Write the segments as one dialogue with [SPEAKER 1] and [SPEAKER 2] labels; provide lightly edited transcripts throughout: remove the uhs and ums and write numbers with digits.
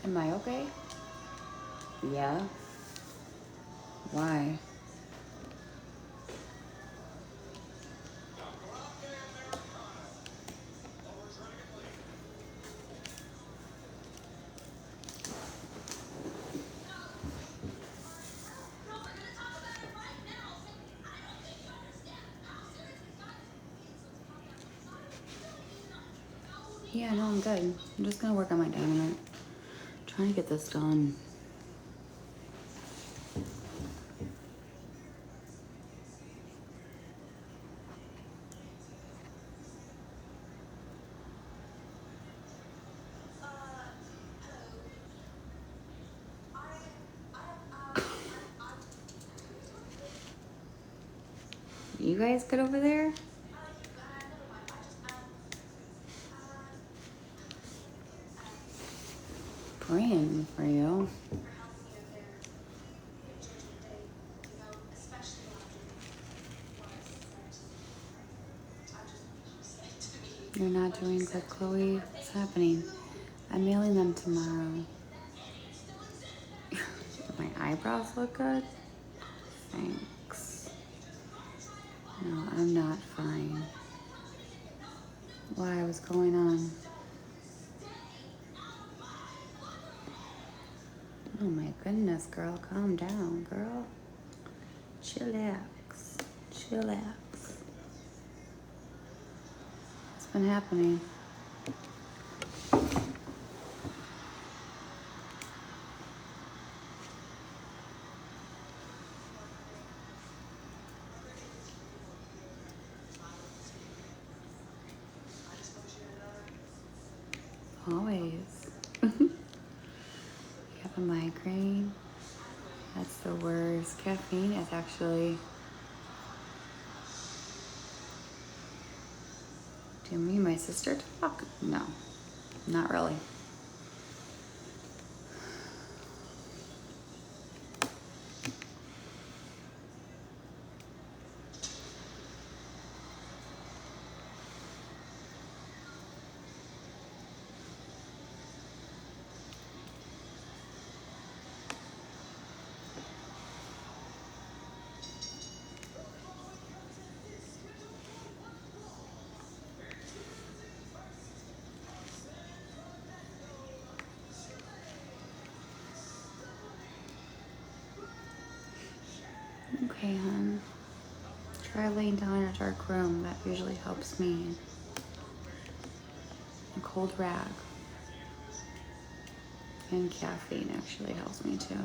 [SPEAKER 1] Am I okay? Yeah. Why? Yeah, no, I'm good. I'm just gonna work on my diamond. Trying to get this done. You guys good over there? Praying for you. You're not doing good, Chloe. What's happening? I'm mailing them tomorrow. My eyebrows look good? Thanks. No, I'm not fine. Why? What's going on? Oh my goodness, girl. Calm down, girl. Chillax. Chillax. What's been happening? Always. You have a migraine? That's the worst. Caffeine is actually... Do me and my sister talk? No, not really. Okay, hon. Try laying down in a dark room. That usually helps me. A cold rag and caffeine actually helps me too.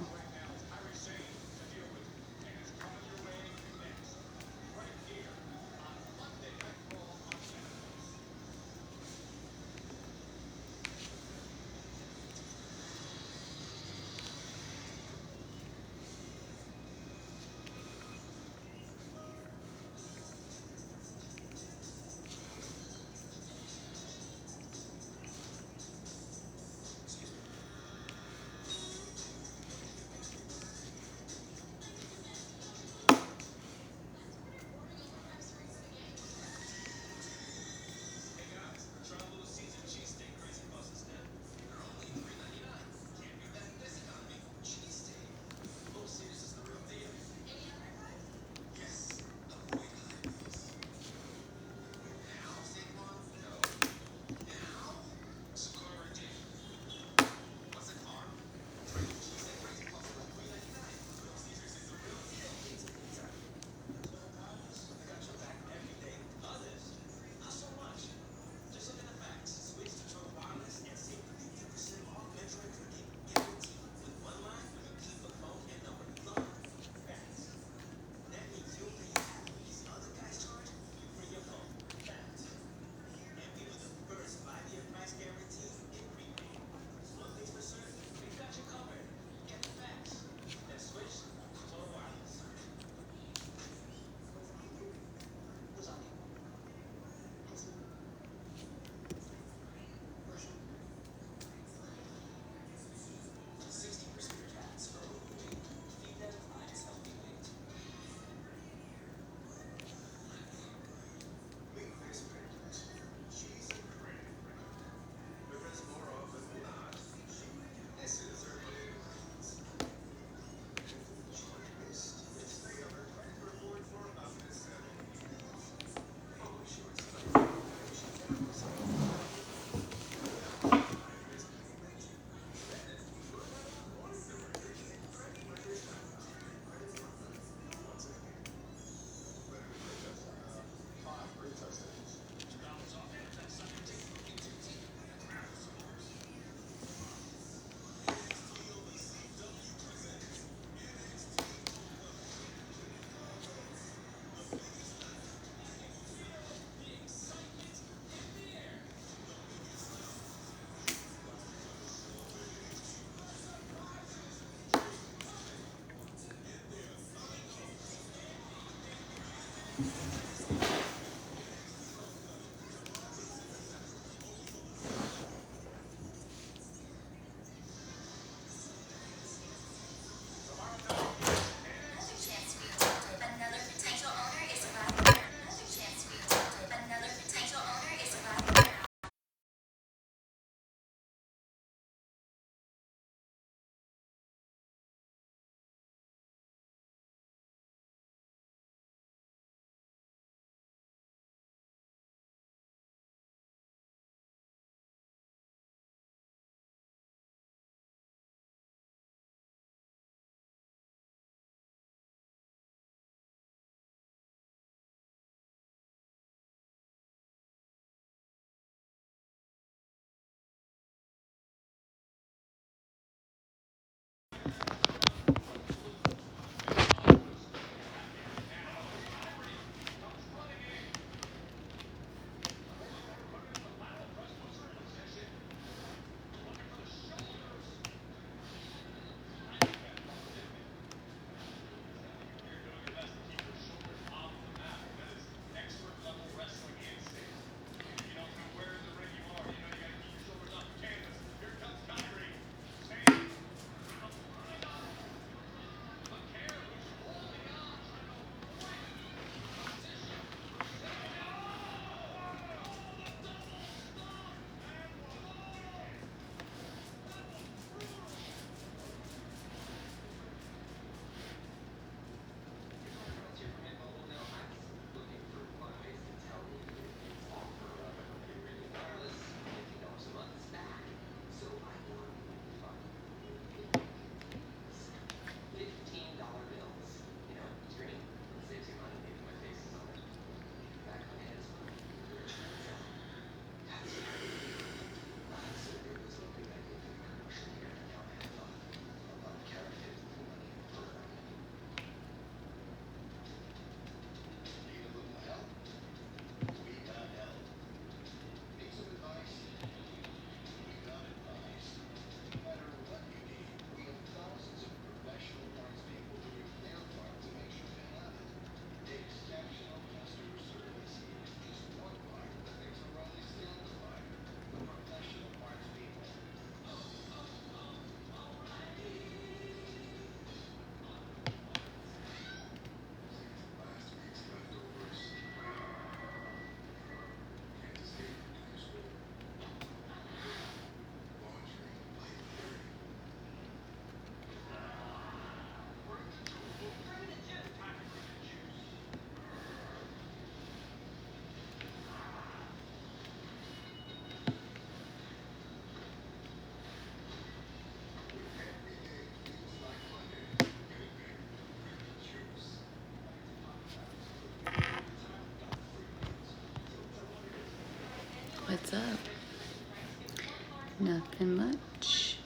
[SPEAKER 1] Nothing much.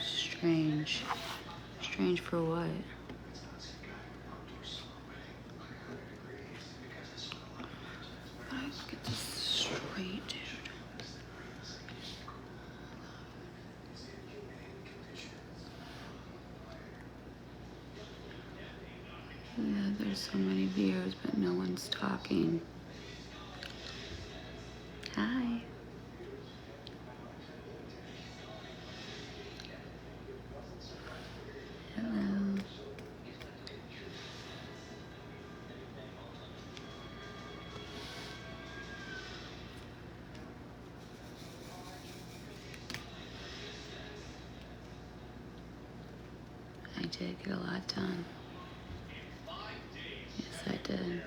[SPEAKER 1] Strange. Strange for what? I get this straight, dude. Yeah, there's so many viewers, but no one's talking. Hi. Hello. I did get a lot done. Yes, I did.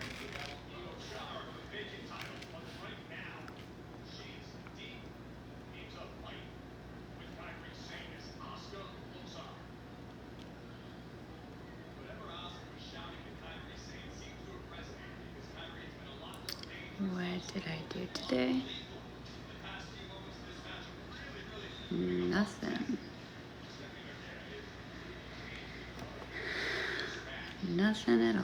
[SPEAKER 1] What did I do today? Nothing. Nothing at all.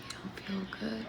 [SPEAKER 1] Don't feel good.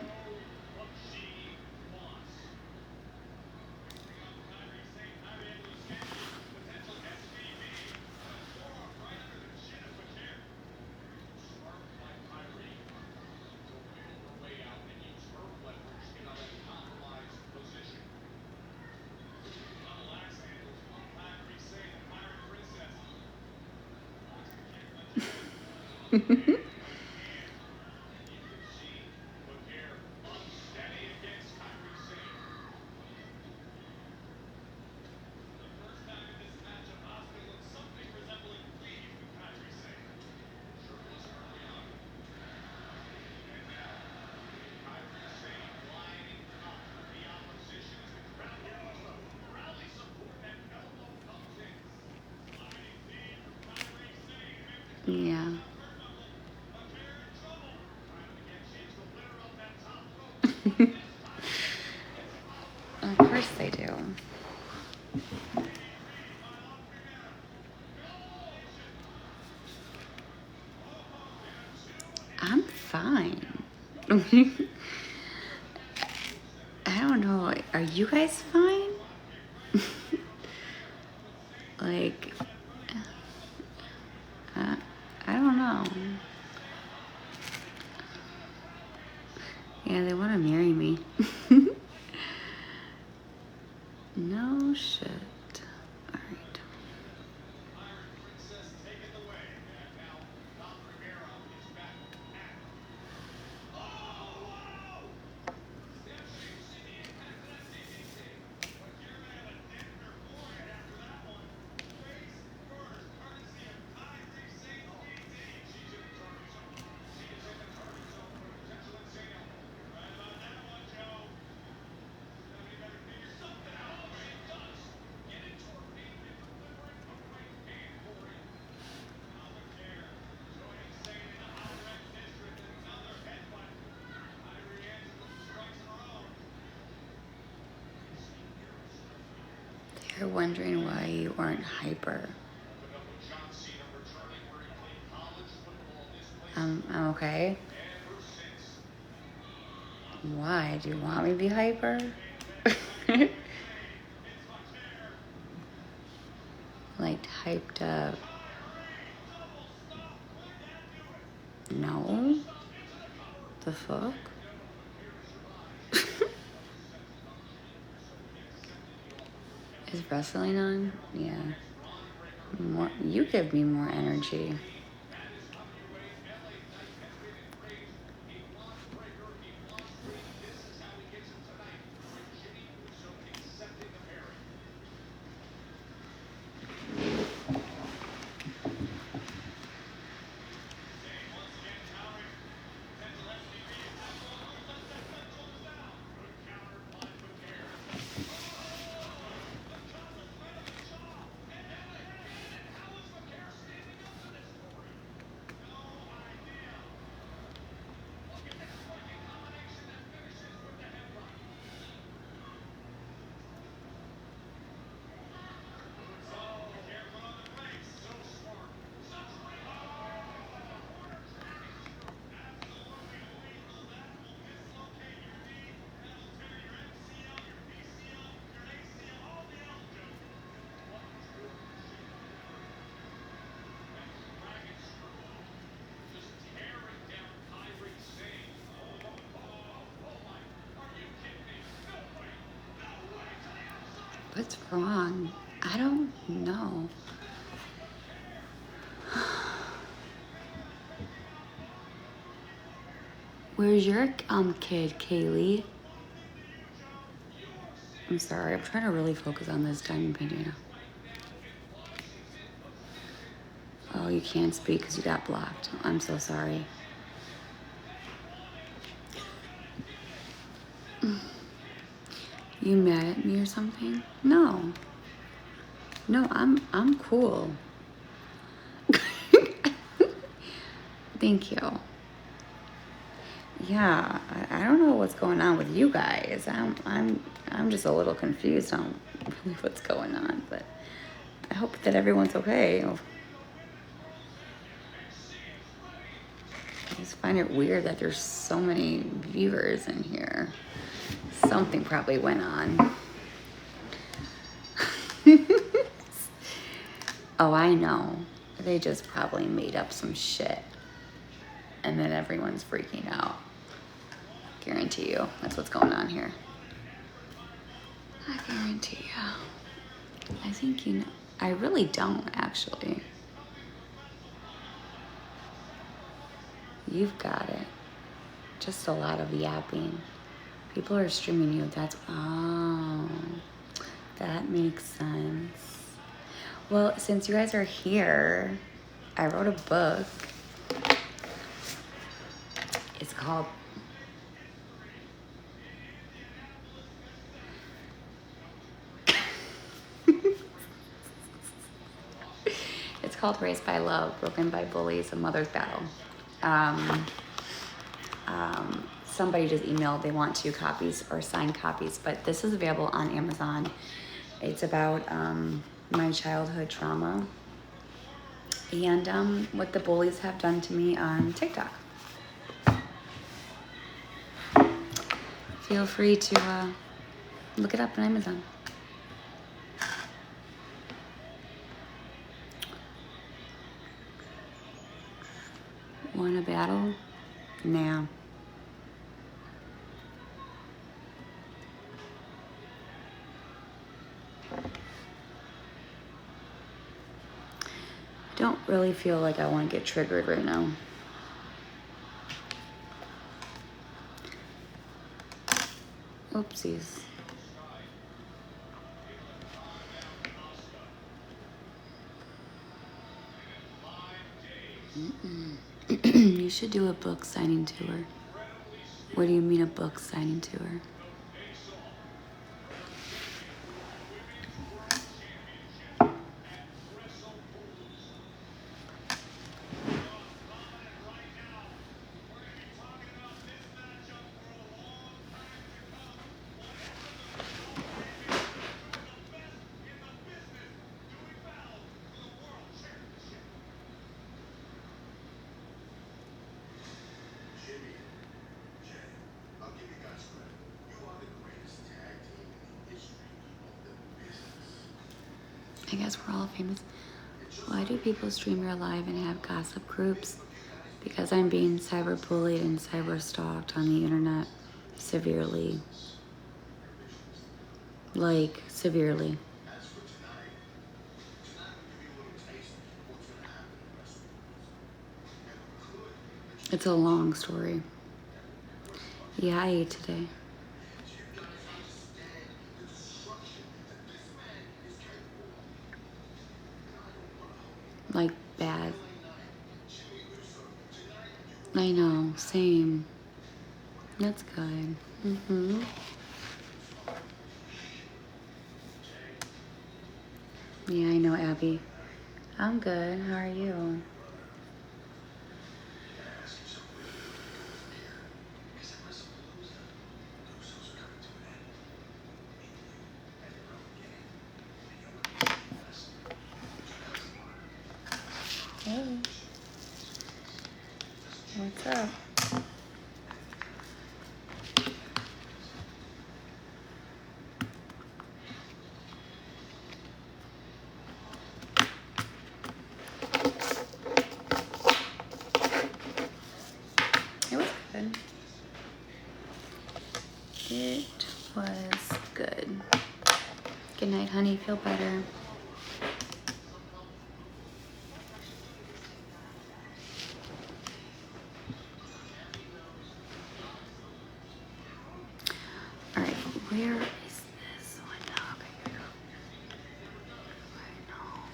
[SPEAKER 1] Yeah. Of course they do. I'm fine. I don't know. Are you guys fine? Like, I don't know. Yeah, they want to marry me. No shit. Alright. They're wondering why you aren't hyper. I'm okay. Why? Do you want me to be hyper? Like hyped up. No. The fuck? Is wrestling on? Yeah. More, you give me more energy. What's wrong? I don't know. Where's your kid, Kaylee? I'm sorry, I'm trying to really focus on this diamond painting. Oh, you can't speak because you got blocked. I'm so sorry. You mad at me or something? No. No, I'm cool. Thank you. Yeah, I don't know what's going on with you guys. I'm just a little confused on really what's going on, but I hope that everyone's okay. I just find it weird that there's so many viewers in here. Something probably went on. Oh, I know. They just probably made up some shit. And then everyone's freaking out. Guarantee you. That's what's going on here. I guarantee you. I think you know. I really don't, actually. You've got it. Just a lot of yapping. People are streaming you. Oh, that makes sense. Well, since you guys are here, I wrote a book. It's called Raised by Love, Broken by Bullies, A Mother's Battle. Somebody just emailed they want 2 copies or signed copies, but this is available on Amazon. It's about my childhood trauma and what the bullies have done to me on TikTok. Feel free to look it up on Amazon. Want a battle? Nah. Don't really feel like I want to get triggered right now. Oopsies. You should do a book signing tour. What do you mean a book signing tour? I guess we're all famous. Why do people stream your live and have gossip groups? Because I'm being cyberbullied and cyberstalked on the internet severely. Like, severely. It's a long story. Yeah, I ate today. Like, bad. I know, same. That's good. Mm-hmm. Yeah, I know, Abby. I'm good. How are you? Hey. What's up? It was good. It was good. Good night, honey. Feel better. All right, where is this one? Okay, here we go. I know.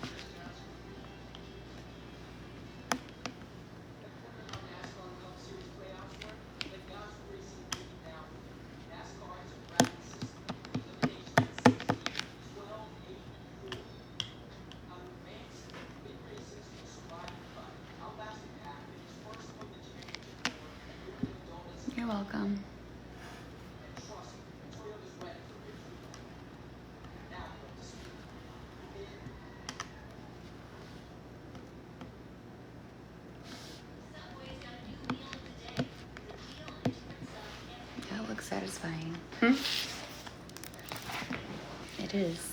[SPEAKER 1] You're welcome. That looks satisfying. It is.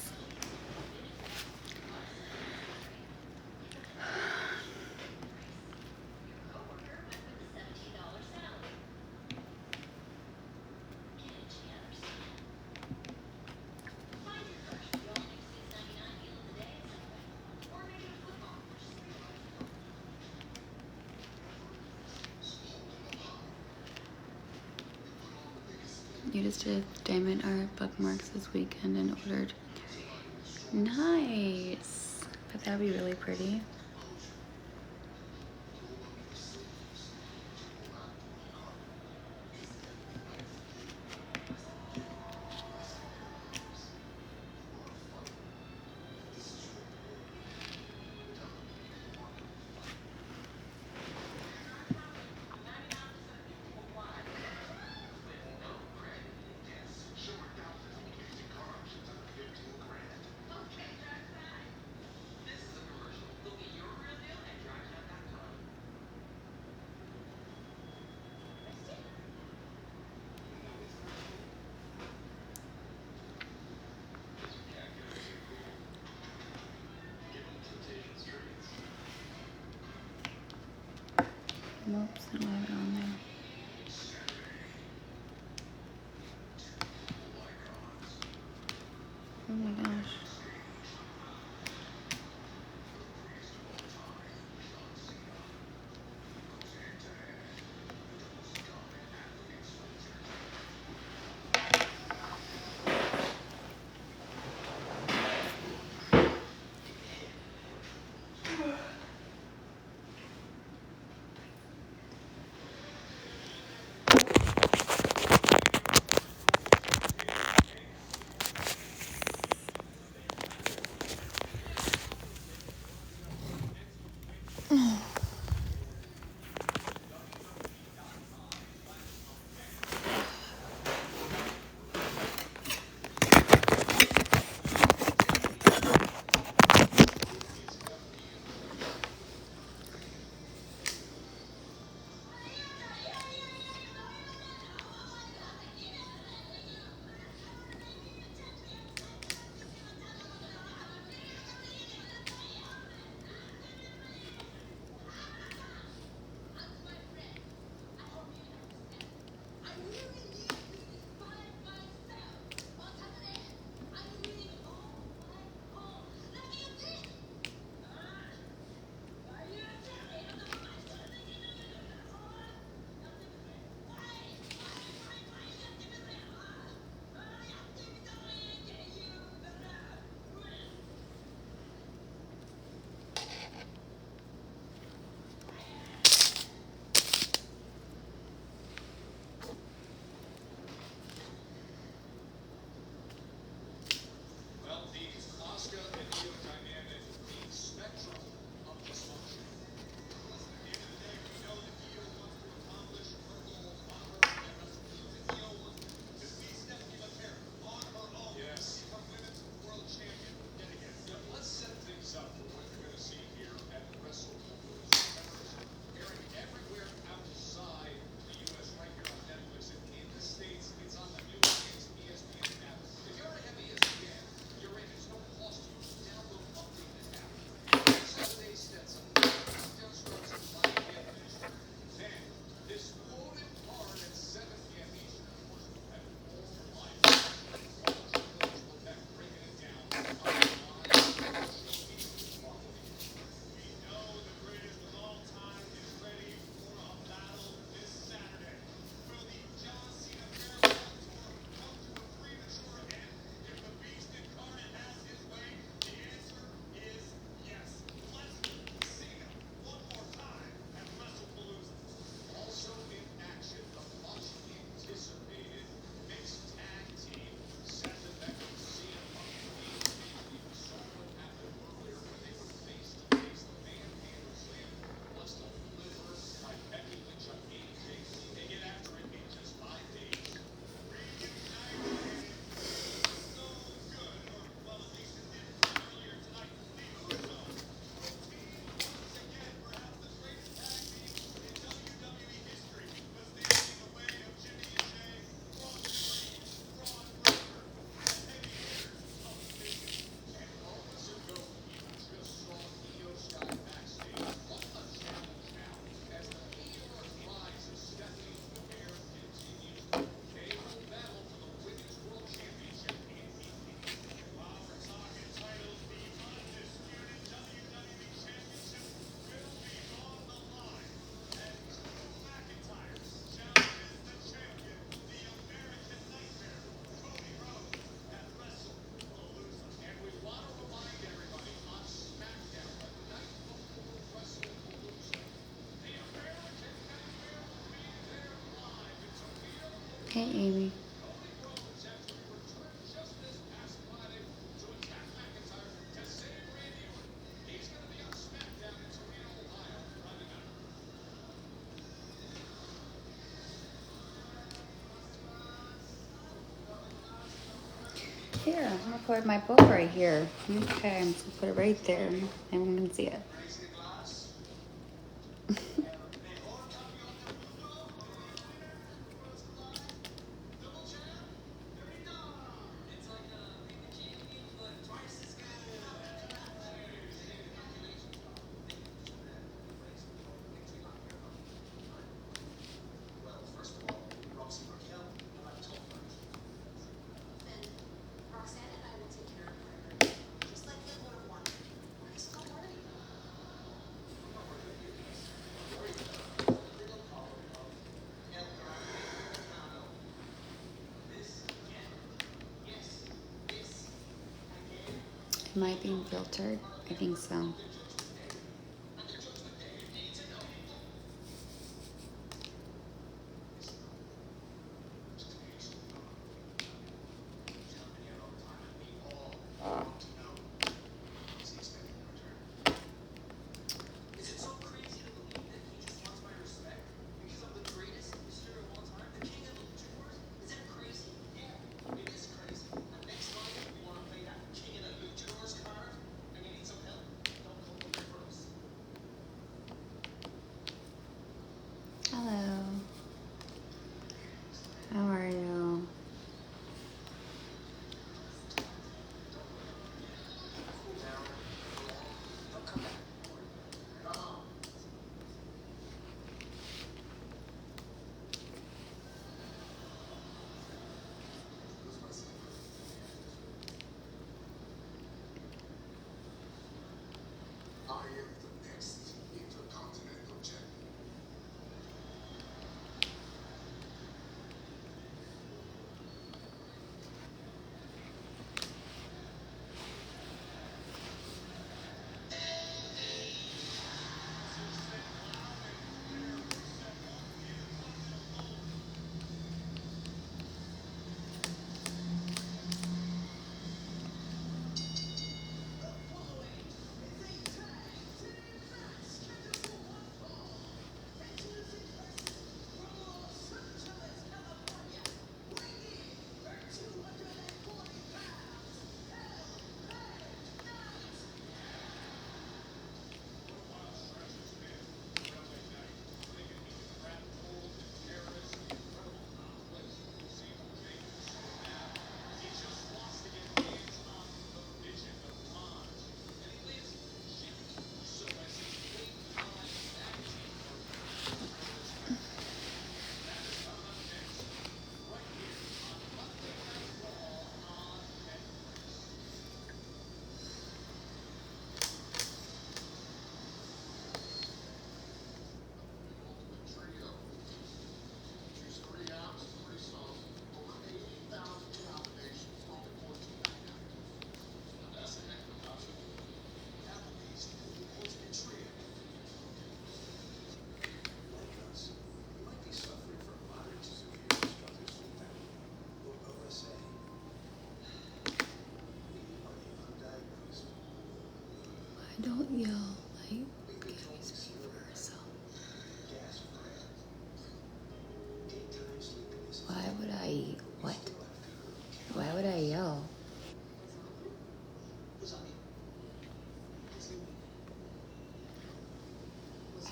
[SPEAKER 1] You just did diamond art bookmarks this weekend and ordered. Nice. But that'd be really pretty. Oops, and why it on there? Oh my gosh. Hey, Amy. Here, I'm gonna put my book right here. Okay, I'm just gonna put it right there. Everyone can see it. Am I being filtered? I think so. Hello. How are you? I don't yell. Like, why would I? What? Why would I yell?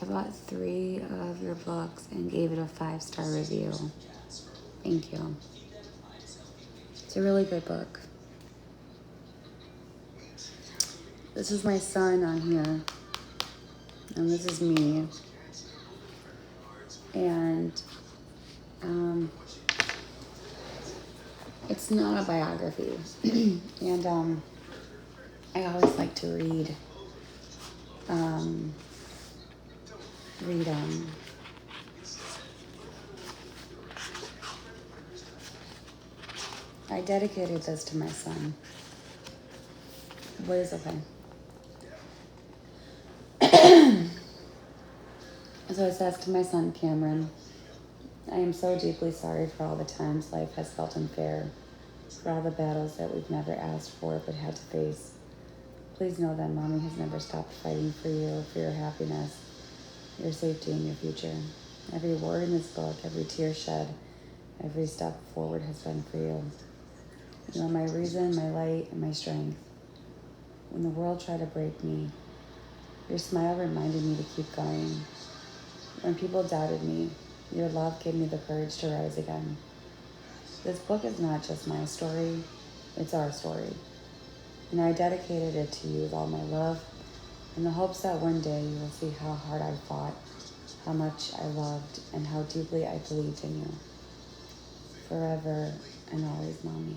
[SPEAKER 1] I bought 3 of your books and gave it a 5-star review. Thank you. It's a really good book. This is my son on here, and this is me. And it's not a biography. And I always like to read I dedicated this to my son. What is okay? So it says to my son Cameron, I am so deeply sorry for all the times life has felt unfair, for all the battles that we've never asked for but had to face. Please know that Mommy has never stopped fighting for you or for your happiness, your safety, and your future. Every word in this book, every tear shed, every step forward has been for you. You are my reason, my light, and my strength. When the world tried to break me, your smile reminded me to keep going. When people doubted me, your love gave me the courage to rise again. This book is not just my story, it's our story. And I dedicated it to you with all my love, in the hopes that one day you will see how hard I fought, how much I loved, and how deeply I believed in you. Forever and always, Mommy.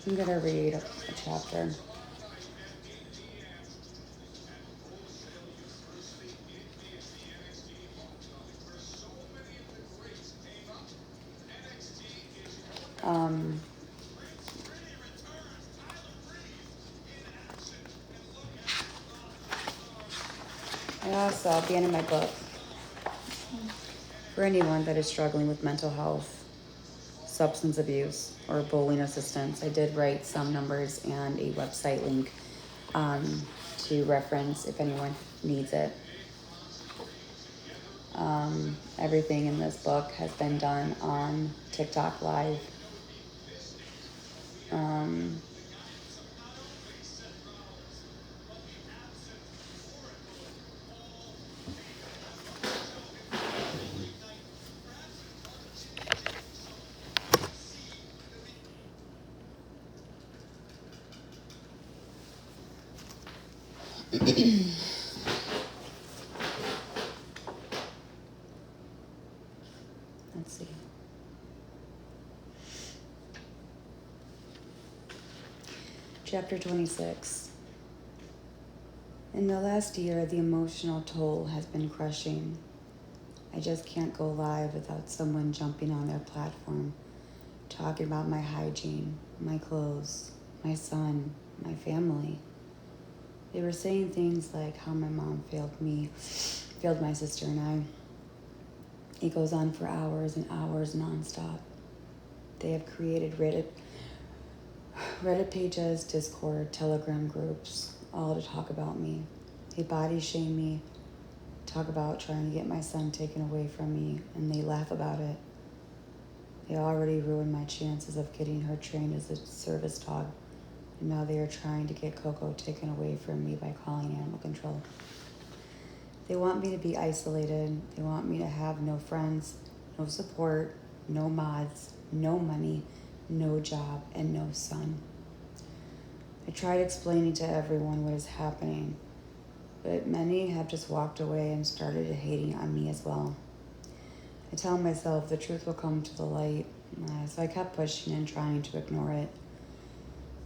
[SPEAKER 1] I'm going to read a chapter. And also, at the end of my book, for anyone that is struggling with mental health, substance abuse, or bullying assistance, I did write some numbers and a website link to reference if anyone needs it. Everything in this book has been done on TikTok Live. Let's see. Chapter 26. In the last year, the emotional toll has been crushing. I just can't go live without someone jumping on their platform, talking about my hygiene, my clothes, my son, my family. They were saying things like how my mom failed my sister and I. It goes on for hours and hours nonstop. They have created Reddit pages, Discord, Telegram groups, all to talk about me. They body shame me, talk about trying to get my son taken away from me, and they laugh about it. They already ruined my chances of getting her trained as a service dog, and now they are trying to get Coco taken away from me by calling animal control. They want me to be isolated. They want me to have no friends, no support, no mods, no money, no job, and no son. I tried explaining to everyone what is happening, but many have just walked away and started hating on me as well. I tell myself the truth will come to the light, so I kept pushing and trying to ignore it.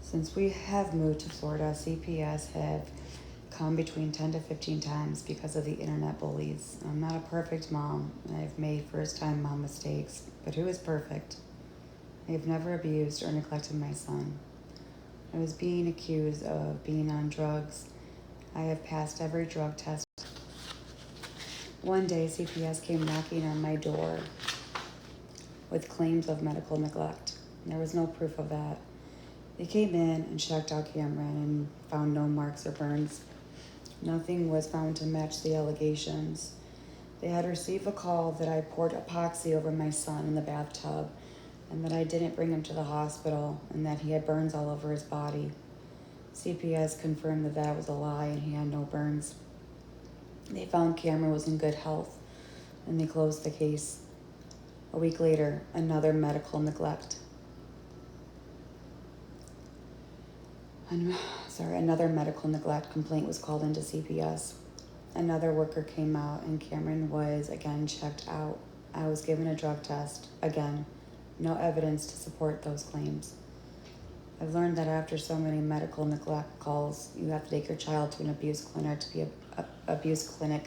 [SPEAKER 1] Since we have moved to Florida, CPS have come between 10 to 15 times because of the internet bullies. I'm not a perfect mom, and I've made first-time mom mistakes, but who is perfect? I have never abused or neglected my son. I was being accused of being on drugs. I have passed every drug test. One day, CPS came knocking on my door with claims of medical neglect. There was no proof of that. They came in and checked out Cameron and found no marks or burns. Nothing was found to match the allegations. They had received a call that I poured epoxy over my son in the bathtub and that I didn't bring him to the hospital and that he had burns all over his body. CPS confirmed that that was a lie and he had no burns. They found Cameron was in good health and they closed the case. A week later, another medical neglect. Another medical neglect complaint was called into CPS. Another worker came out and Cameron was again checked out. I was given a drug test. Again, no evidence to support those claims. I've learned that after so many medical neglect calls, you have to take your child to an abuse clinic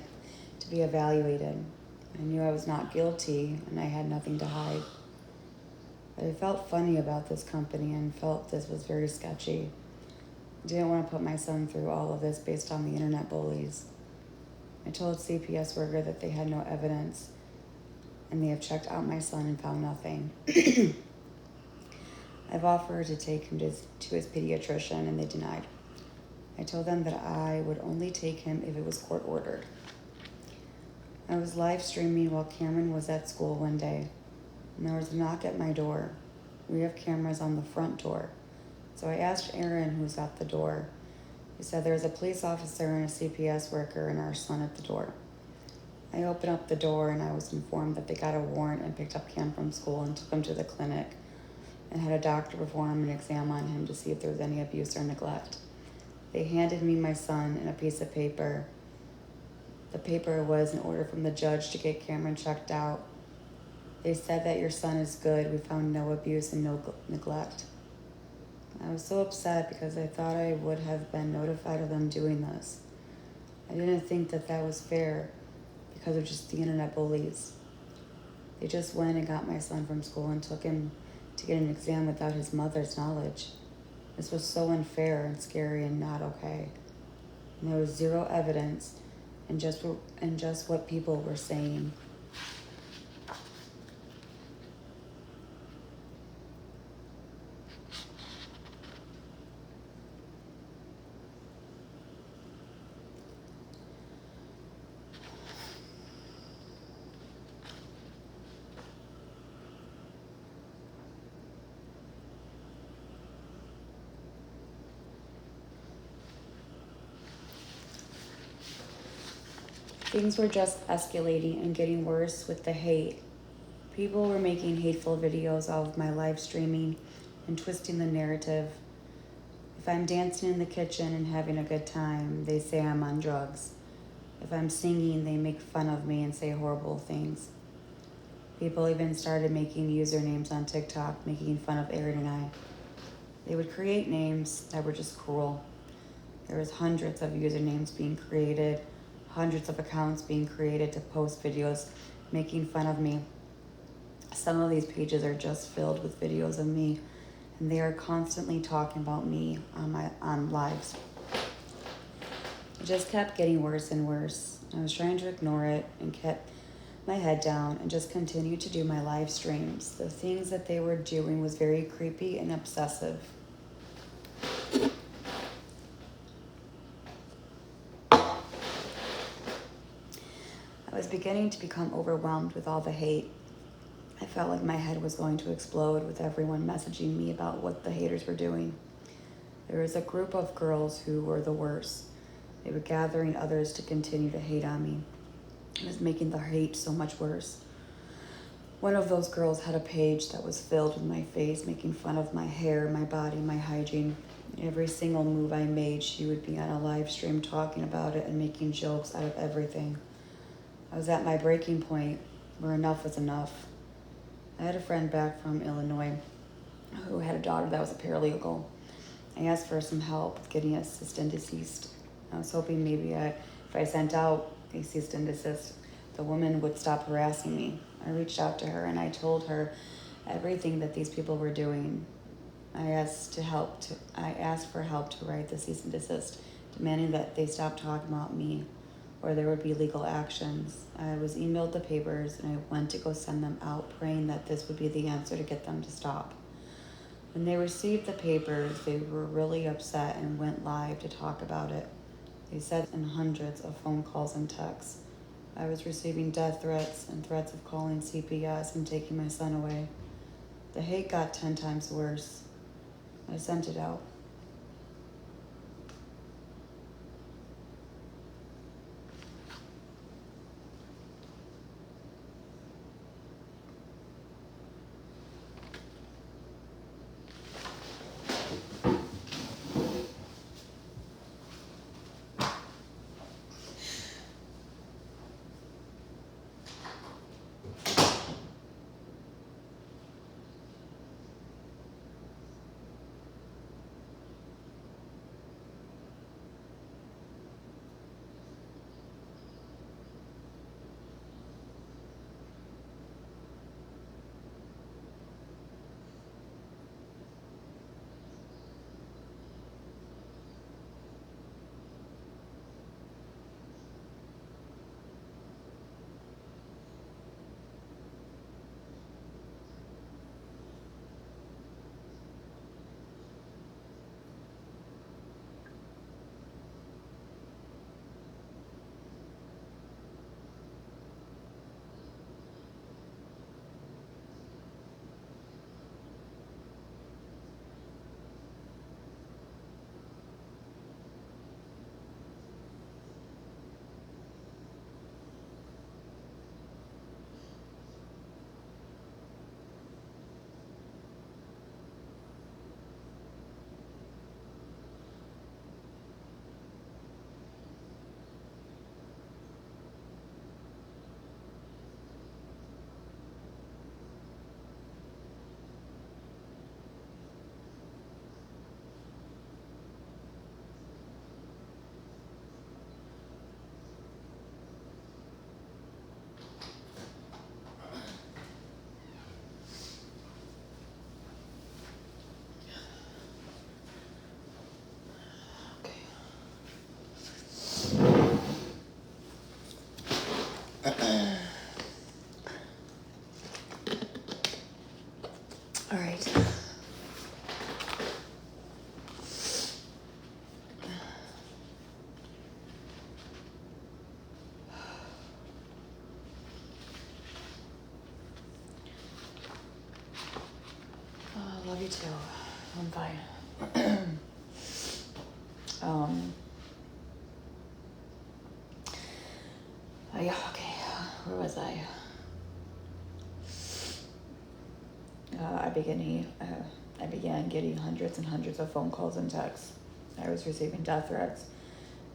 [SPEAKER 1] to be evaluated. I knew I was not guilty and I had nothing to hide. But I felt funny about this company and felt this was very sketchy. I didn't want to put my son through all of this based on the internet bullies. I told CPS worker that they had no evidence and they have checked out my son and found nothing. I've offered to take him to his pediatrician and they denied. I told them that I would only take him if it was court ordered. I was live streaming while Cameron was at school one day, and there was a knock at my door. We have cameras on the front door. So I asked Aaron, who's at the door. He said there's a police officer and a CPS worker and our son at the door. I opened up the door and I was informed that they got a warrant and picked up Cam from school and took him to the clinic and had a doctor perform an exam on him to see if there was any abuse or neglect. They handed me my son and a piece of paper. The paper was an order from the judge to get Cameron checked out. They said that your son is good. We found no abuse and no neglect. I was so upset because I thought I would have been notified of them doing this. I didn't think that that was fair because of just the internet bullies. They just went and got my son from school and took him to get an exam without his mother's knowledge. This was so unfair and scary and not okay. And there was zero evidence and just what people were saying. Things were just escalating and getting worse with the hate. People were making hateful videos of my live streaming and twisting the narrative. If I'm dancing in the kitchen and having a good time, they say I'm on drugs. If I'm singing, they make fun of me and say horrible things. People even started making usernames on TikTok, making fun of Aaron and I. They would create names that were just cruel. There was hundreds of usernames being created, hundreds of accounts being created to post videos making fun of me. Some of these pages are just filled with videos of me, and they are constantly talking about me on lives. It just kept getting worse and worse. I was trying to ignore it and kept my head down and just continued to do my live streams. The things that they were doing was very creepy and obsessive. I was beginning to become overwhelmed with all the hate. I felt like my head was going to explode with everyone messaging me about what the haters were doing. There was a group of girls who were the worst. They were gathering others to continue to hate on me. It was making the hate so much worse. One of those girls had a page that was filled with my face, making fun of my hair, my body, my hygiene. Every single move I made, she would be on a live stream talking about it and making jokes out of everything. I was at my breaking point where enough was enough. I had a friend back from Illinois who had a daughter that was a paralegal. I asked for some help with getting a cease and desist. I was hoping maybe if I sent out a cease and desist, the woman would stop harassing me. I reached out to her and I told her everything that these people were doing. I asked for help to write the cease and desist, demanding that they stop talking about me or there would be legal actions. I was emailed the papers and I went to go send them out, praying that this would be the answer to get them to stop. When they received the papers, they were really upset and went live to talk about it. They said in hundreds of phone calls and texts. I was receiving death threats and threats of calling CPS and taking my son away. The hate got 10 times worse. I sent it out. All right. Oh, love you too. I'm fine. Yeah, okay. Where was I? I began getting hundreds and hundreds of phone calls and texts. I was receiving death threats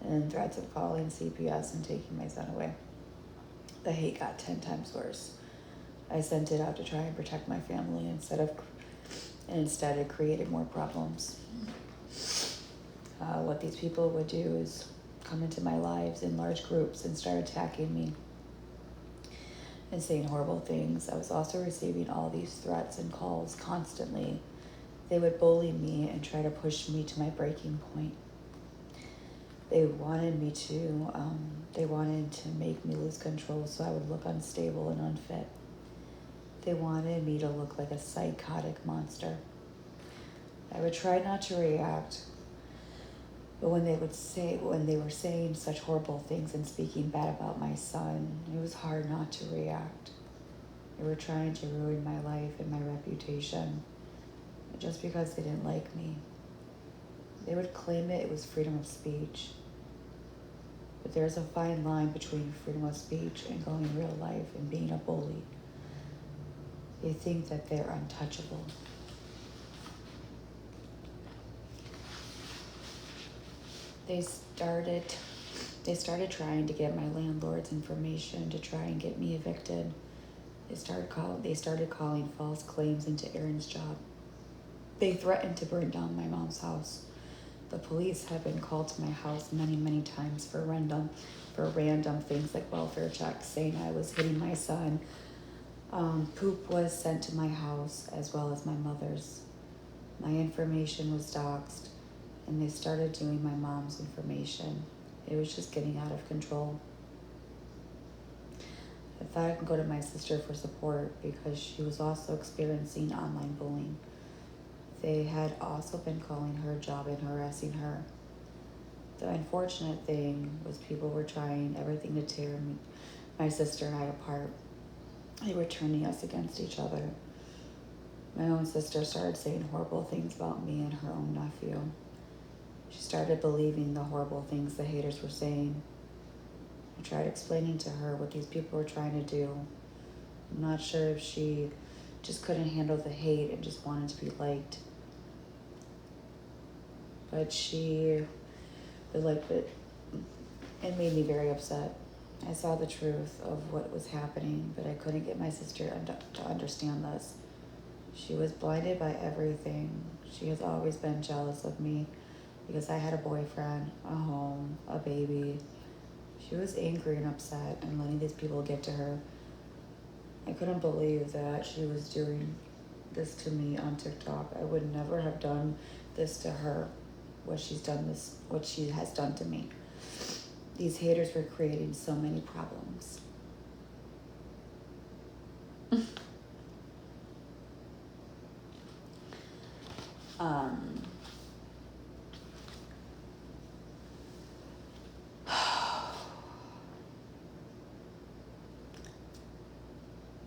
[SPEAKER 1] and threats of calling CPS and taking my son away. The hate got 10 times worse. I sent it out to try and protect my family instead it created more problems. What these people would do is come into my lives in large groups and start attacking me and saying horrible things. I was also receiving all these threats and calls constantly. They would bully me and try to push me to my breaking point. They wanted to make me lose control so I would look unstable and unfit. They wanted me to look like a psychotic monster. I would try not to react, but when they were saying such horrible things and speaking bad about my son, it was hard not to react. They were trying to ruin my life and my reputation just because they didn't like me. They would claim it was freedom of speech. But there's a fine line between freedom of speech and going real life and being a bully. They think that they're untouchable. They started trying to get my landlord's information to try and get me evicted. They started calling false claims into Aaron's job. They threatened to burn down my mom's house. The police have been called to my house many, many times for random things like welfare checks, saying I was hitting my son. Poop was sent to my house as well as my mother's. My information was doxxed, and they started doing my mom's information. It was just getting out of control. I thought I could go to my sister for support because she was also experiencing online bullying. They had also been calling her job and harassing her. The unfortunate thing was people were trying everything to tear my sister and I apart. They were turning us against each other. My own sister started saying horrible things about me and her own nephew. She started believing the horrible things the haters were saying. I tried explaining to her what these people were trying to do. I'm not sure if she just couldn't handle the hate and just wanted to be liked. But it made me very upset. I saw the truth of what was happening, but I couldn't get my sister to understand this. She was blinded by everything. She has always been jealous of me because I had a boyfriend, a home, a baby. She was angry and upset and letting these people get to her. I couldn't believe that she was doing this to me on TikTok. I would never have done this to her, what she has done to me. These haters were creating so many problems.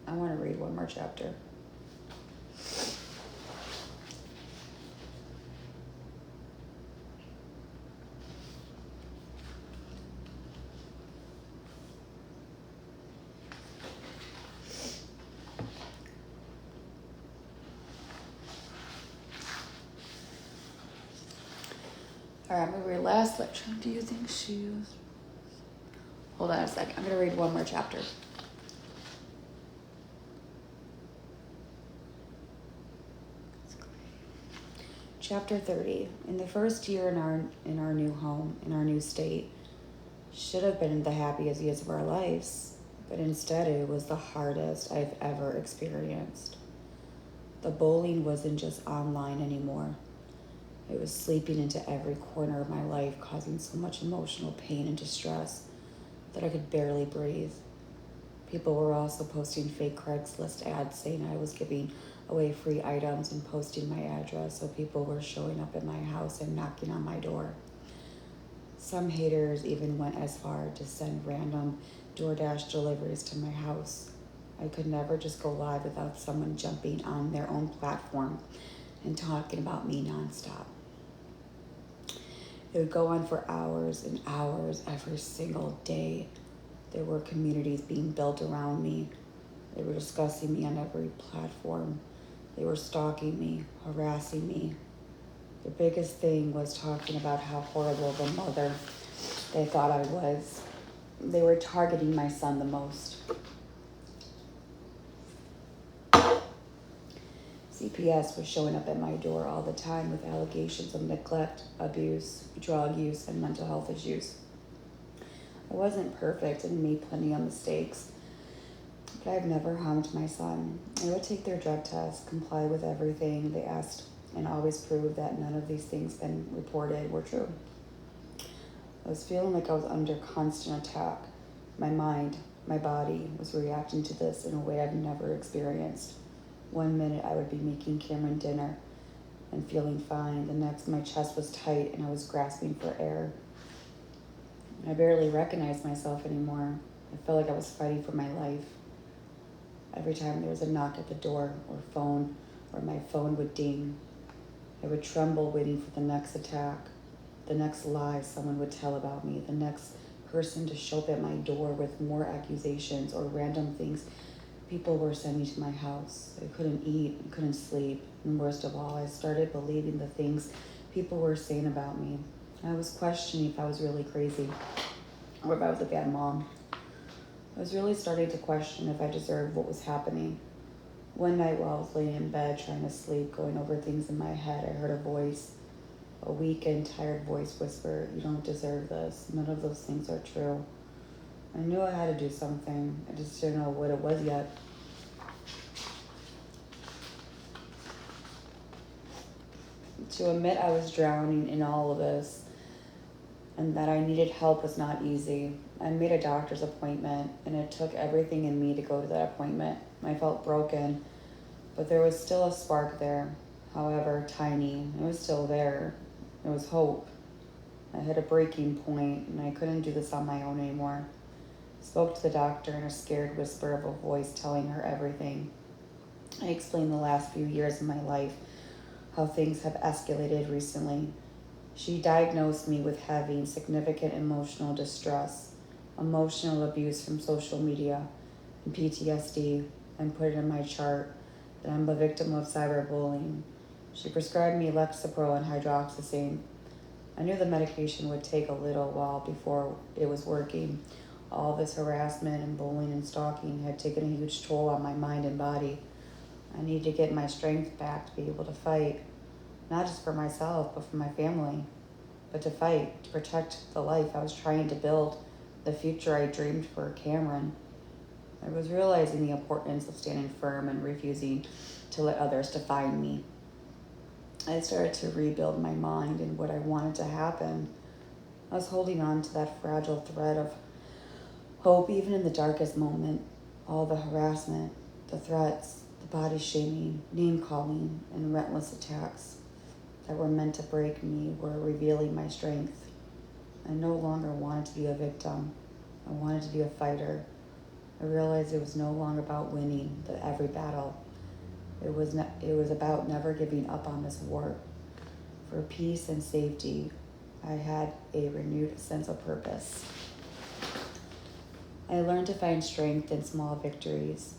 [SPEAKER 1] I want to read one more chapter. All right, I'm going to read last lecture. Do you think she was... Hold on a second. I'm going to read one more chapter. Chapter 30. In the first year in our new home, in our new state, should have been the happiest years of our lives, but instead it was the hardest I've ever experienced. The bullying wasn't just online anymore. It was sleeping into every corner of my life, causing so much emotional pain and distress that I could barely breathe. People were also posting fake Craigslist ads saying I was giving away free items and posting my address, so people were showing up at my house and knocking on my door. Some haters even went as far to send random DoorDash deliveries to my house. I could never just go live without someone jumping on their own platform and talking about me nonstop. It would go on for hours and hours every single day. There were communities being built around me. They were discussing me on every platform. They were stalking me, harassing me. The biggest thing was talking about how horrible of a mother they thought I was. They were targeting my son the most. CPS was showing up at my door all the time with allegations of neglect, abuse, drug use, and mental health issues. I wasn't perfect and made plenty of mistakes, but I've never harmed my son. I would take their drug tests, comply with everything they asked, and always prove that none of these things been reported were true. I was feeling like I was under constant attack. My mind, my body was reacting to this in a way I've never experienced. One minute I would be making Cameron dinner and feeling fine. The next my chest was tight and I was grasping for air. I barely recognized myself anymore. I felt like I was fighting for my life. Every time there was a knock at the door or my phone would ding, I would tremble waiting for the next attack, the next lie someone would tell about me, the next person to show up at my door with more accusations or random things people were sending to my house. I couldn't eat, I couldn't sleep, and worst of all, I started believing the things people were saying about me. I was questioning if I was really crazy or if I was a bad mom. I was really starting to question if I deserved what was happening. One night while I was laying in bed trying to sleep, going over things in my head, I heard a voice, a weak and tired voice whisper, "You don't deserve this. None of those things are true." I knew I had to do something. I just didn't know what it was yet. To admit I was drowning in all of this and that I needed help was not easy. I made a doctor's appointment, and it took everything in me to go to that appointment. I felt broken, but there was still a spark there. However tiny, it was still there. There was hope. I hit a breaking point, and I couldn't do this on my own anymore. I spoke to the doctor in a scared whisper of a voice telling her everything. I explained the last few years of my life, how things have escalated recently. She diagnosed me with having significant emotional distress, emotional abuse from social media, and PTSD, and put it in my chart that I'm a victim of cyberbullying. She prescribed me Lexapro and hydroxyzine. I knew the medication would take a little while before it was working. All this harassment and bullying and stalking had taken a huge toll on my mind and body. I needed to get my strength back to be able to fight, not just for myself, but for my family, but to fight, to protect the life I was trying to build, the future I dreamed for Cameron. I was realizing the importance of standing firm and refusing to let others define me. I started to rebuild my mind and what I wanted to happen. I was holding on to that fragile thread of hope even in the darkest moment. All the harassment, the threats, the body shaming, name calling, and relentless attacks that were meant to break me were revealing my strength. I no longer wanted to be a victim. I wanted to be a fighter. I realized it was no longer about winning every battle. It was about never giving up on this war. For peace and safety, I had a renewed sense of purpose. I learned to find strength in small victories.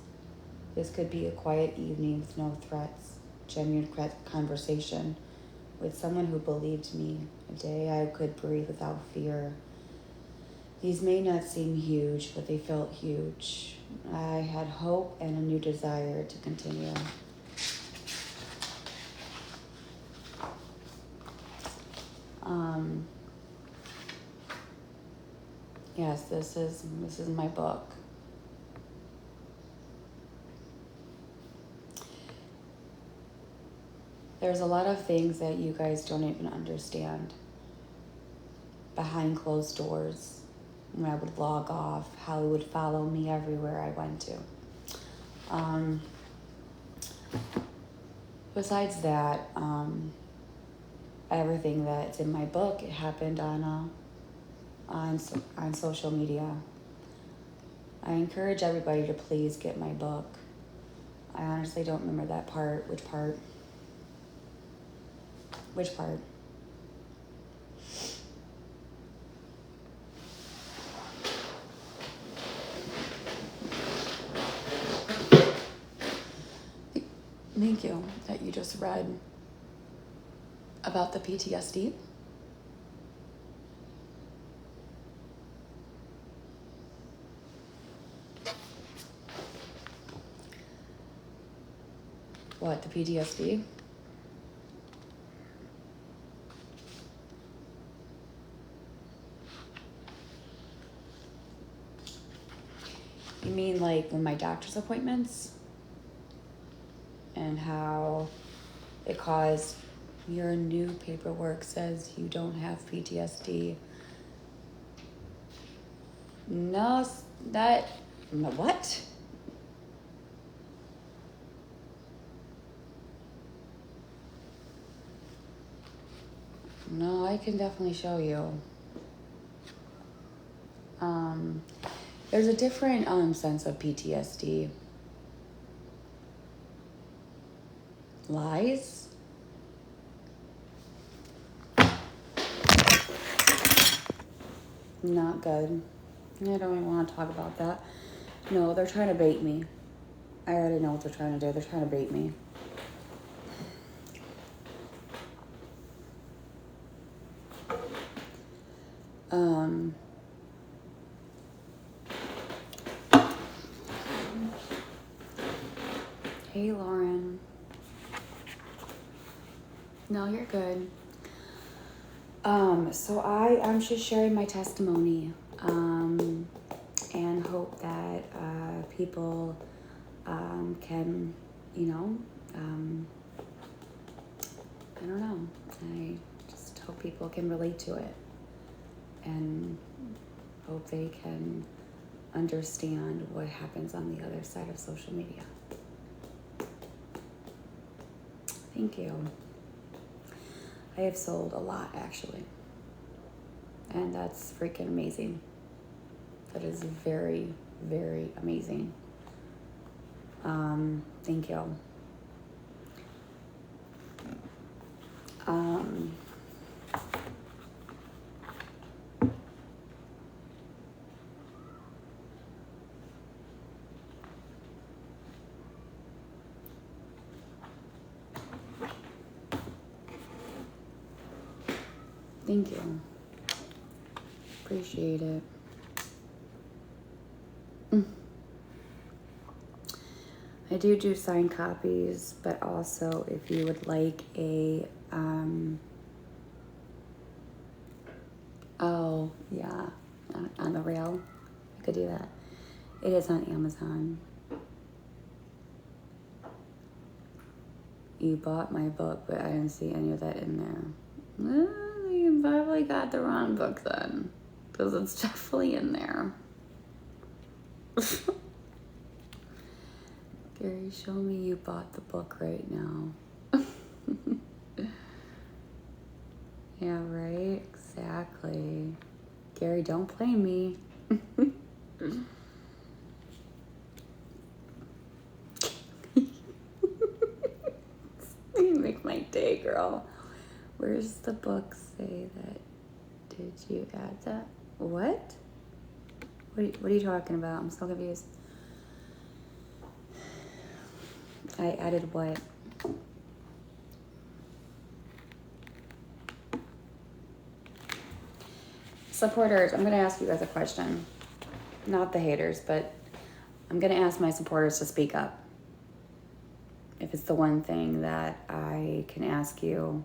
[SPEAKER 1] This could be a quiet evening with no threats, genuine conversation with someone who believed me, a day I could breathe without fear. These may not seem huge, but they felt huge. I had hope and a new desire to continue. Yes, this is my book. There's a lot of things that you guys don't even understand behind closed doors. when I would log off, Holly would follow me everywhere I went to. Besides that, everything that's in my book, it happened on social media. I encourage everybody to please get my book. I honestly don't remember that part. Which part? Which part? Thank you that you just read about the PTSD. What, the PTSD? You mean like when my doctor's appointments? And how it caused your new paperwork says you don't have PTSD. No, what? No, I can definitely show you. There's a different sense of PTSD. Lies? Not good. I don't even want to talk about that. No, they're trying to bait me. I already know what they're trying to do. They're trying to bait me. Hey, Lauren. No, you're good. So I'm just sharing my testimony, and hope that, people, can, I don't know. I just hope people can relate to it and hope they can understand what happens on the other side of social media. Thank you. I have sold a lot, actually. And that's freaking amazing. That is very, very amazing. Thank you. Thank you. Appreciate it. I do signed copies, but also if you would like a, oh, yeah, on the rail, I could do that. It is on Amazon. You bought my book, but I didn't see any of that in there. Well, you probably got the wrong book then, because it's definitely in there. Gary, show me you bought the book right now. Yeah, right? Exactly. Gary, don't blame me. You make my day, girl. Where's the book say that? Did you add that? What? What are you talking about? I'm so confused. I added what? Supporters, I'm going to ask you guys a question. Not the haters, but I'm going to ask my supporters to speak up. If it's the one thing that I can ask you,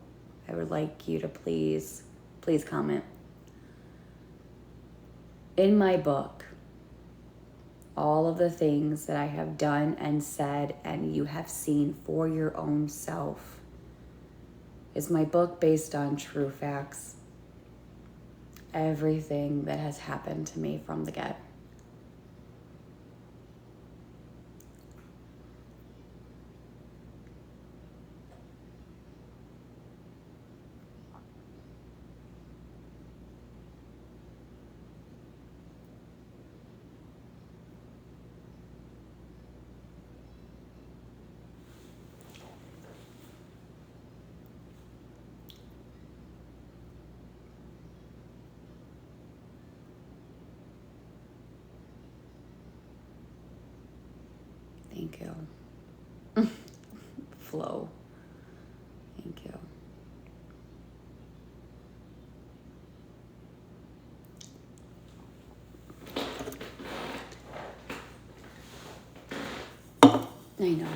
[SPEAKER 1] I would like you to please comment. In my book, all of the things that I have done and said and you have seen for your own self, is my book based on true facts? everything that has happened to me from the get. Thank you. Flow. Thank you. I know.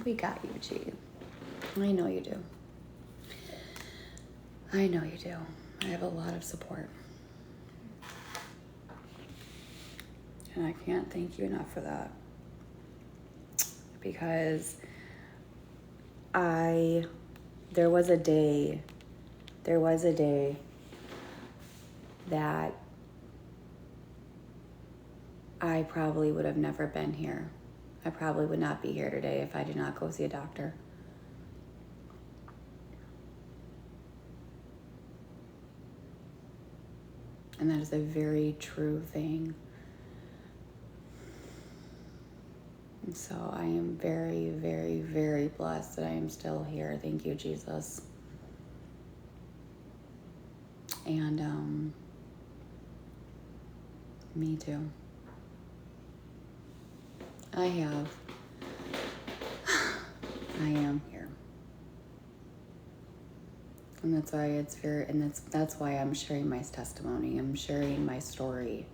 [SPEAKER 1] We got you, G. I know you do. I know you do. I have a lot of support. And I can't thank you enough for that. Because there was a day that I probably would have never been here. I probably would not be here today if I did not go see a doctor. And that is a very true thing. And so I am very, very, very blessed that I am still here. Thank you, Jesus. And me too. I am here. And that's why that's why I'm sharing my testimony. I'm sharing my story.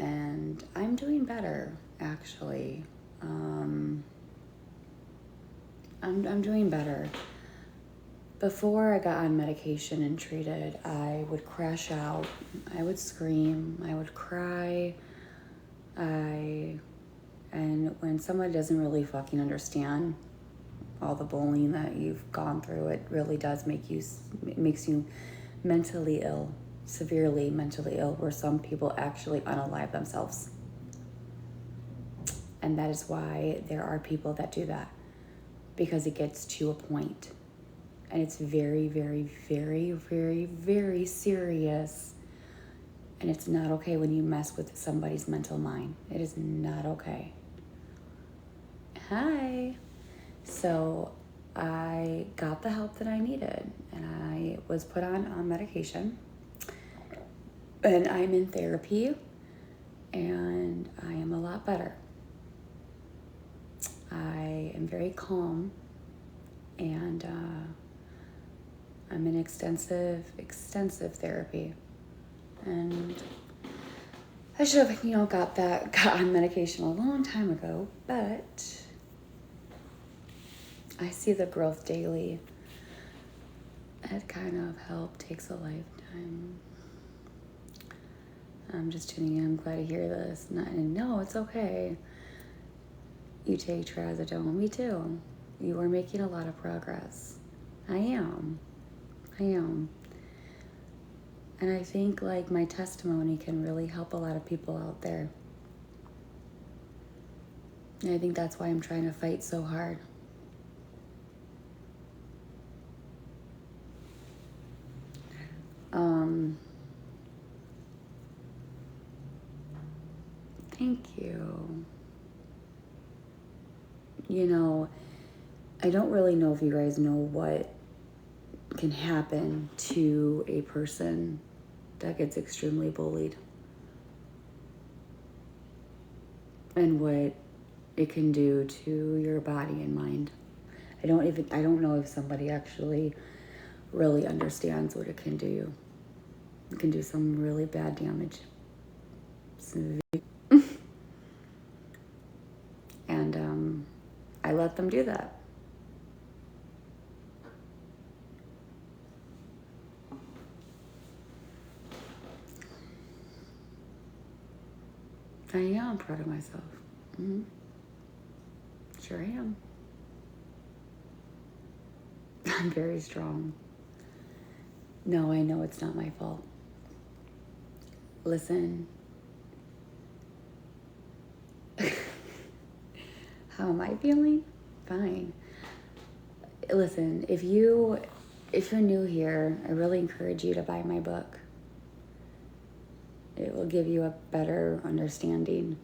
[SPEAKER 1] And I'm doing better, actually. I'm doing better. Before I got on medication and treated, I would crash out. I would scream. I would cry. And when someone doesn't really fucking understand all the bullying that you've gone through, it really does it makes you mentally ill, severely mentally ill, where some people actually unalive themselves. And that is why there are people that do that, because it gets to a point. And it's very, very, very, very, very serious. And it's not okay when you mess with somebody's mental mind. It is not okay. Hi. So I got the help that I needed. And I was put on medication. And I'm in therapy. And I am a lot better. I am very calm. And I'm in extensive therapy. And I should have, got on medication a long time ago, but I see the growth daily. That kind of help takes a lifetime. I'm just tuning in. I'm glad to hear this. No, it's okay. You take trazodone. Me too. You are making a lot of progress. I am. And I think my testimony can really help a lot of people out there. And I think that's why I'm trying to fight so hard. Thank you. I don't really know if you guys know what can happen to a person that gets extremely bullied, and what it can do to your body and mind. I don't know if somebody actually really understands what it can do. It can do some really bad damage. And I let them do that. I am proud of myself. Mm-hmm. Sure am. I'm very strong. No, I know it's not my fault. Listen. How am I feeling? Fine. Listen, if you're new here, I really encourage you to buy my book. It will give you a better understanding.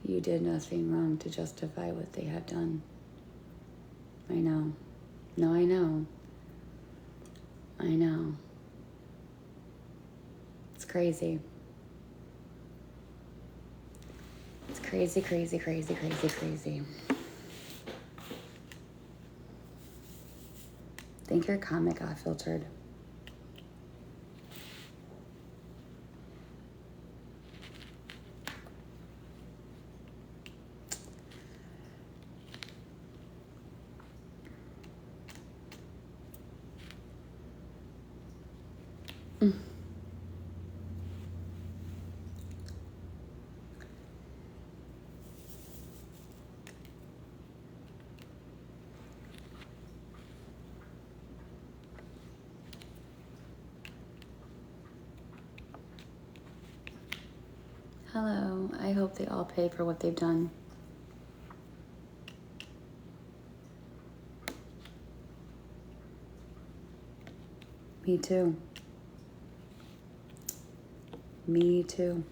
[SPEAKER 1] You did nothing wrong to justify what they have done. I know. No, I know. I know. It's crazy. It's crazy, crazy, crazy, crazy, crazy. I think your comment got filtered. Hello. I hope they all pay for what they've done. Me too. Me too.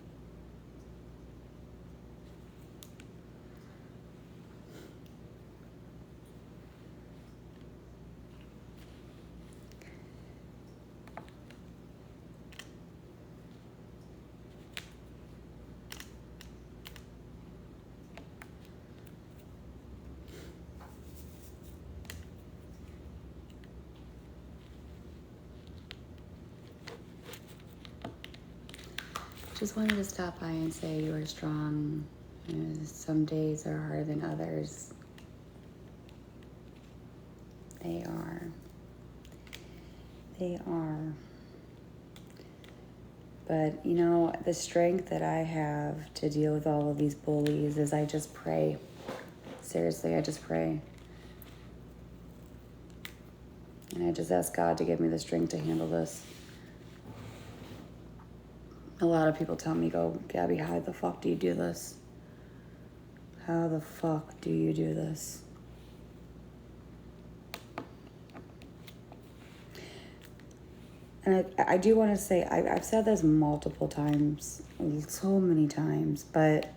[SPEAKER 1] Just wanted to stop by and say you are strong. Some days are harder than others. They are. They are. But, you know, the strength that I have to deal with all of these bullies is I just pray. Seriously, I just pray. And I just ask God to give me the strength to handle this. A lot of people tell me, go, Gabby, how the fuck do you do this? How the fuck do you do this? And I do want to say, I've said this multiple times, so many times, but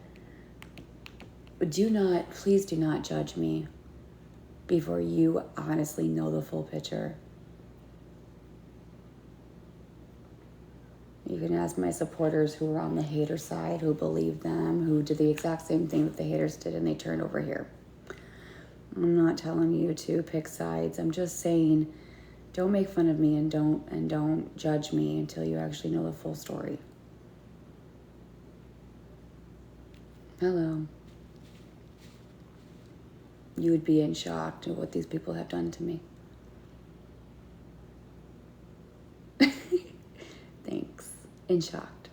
[SPEAKER 1] please do not judge me before you honestly know the full picture. You can ask my supporters who were on the hater side, who believed them, who did the exact same thing that the haters did, and they turned over here. I'm not telling you to pick sides. I'm just saying, don't make fun of me and don't judge me until you actually know the full story. Hello. You would be in shock at what these people have done to me. Thanks. In shocked.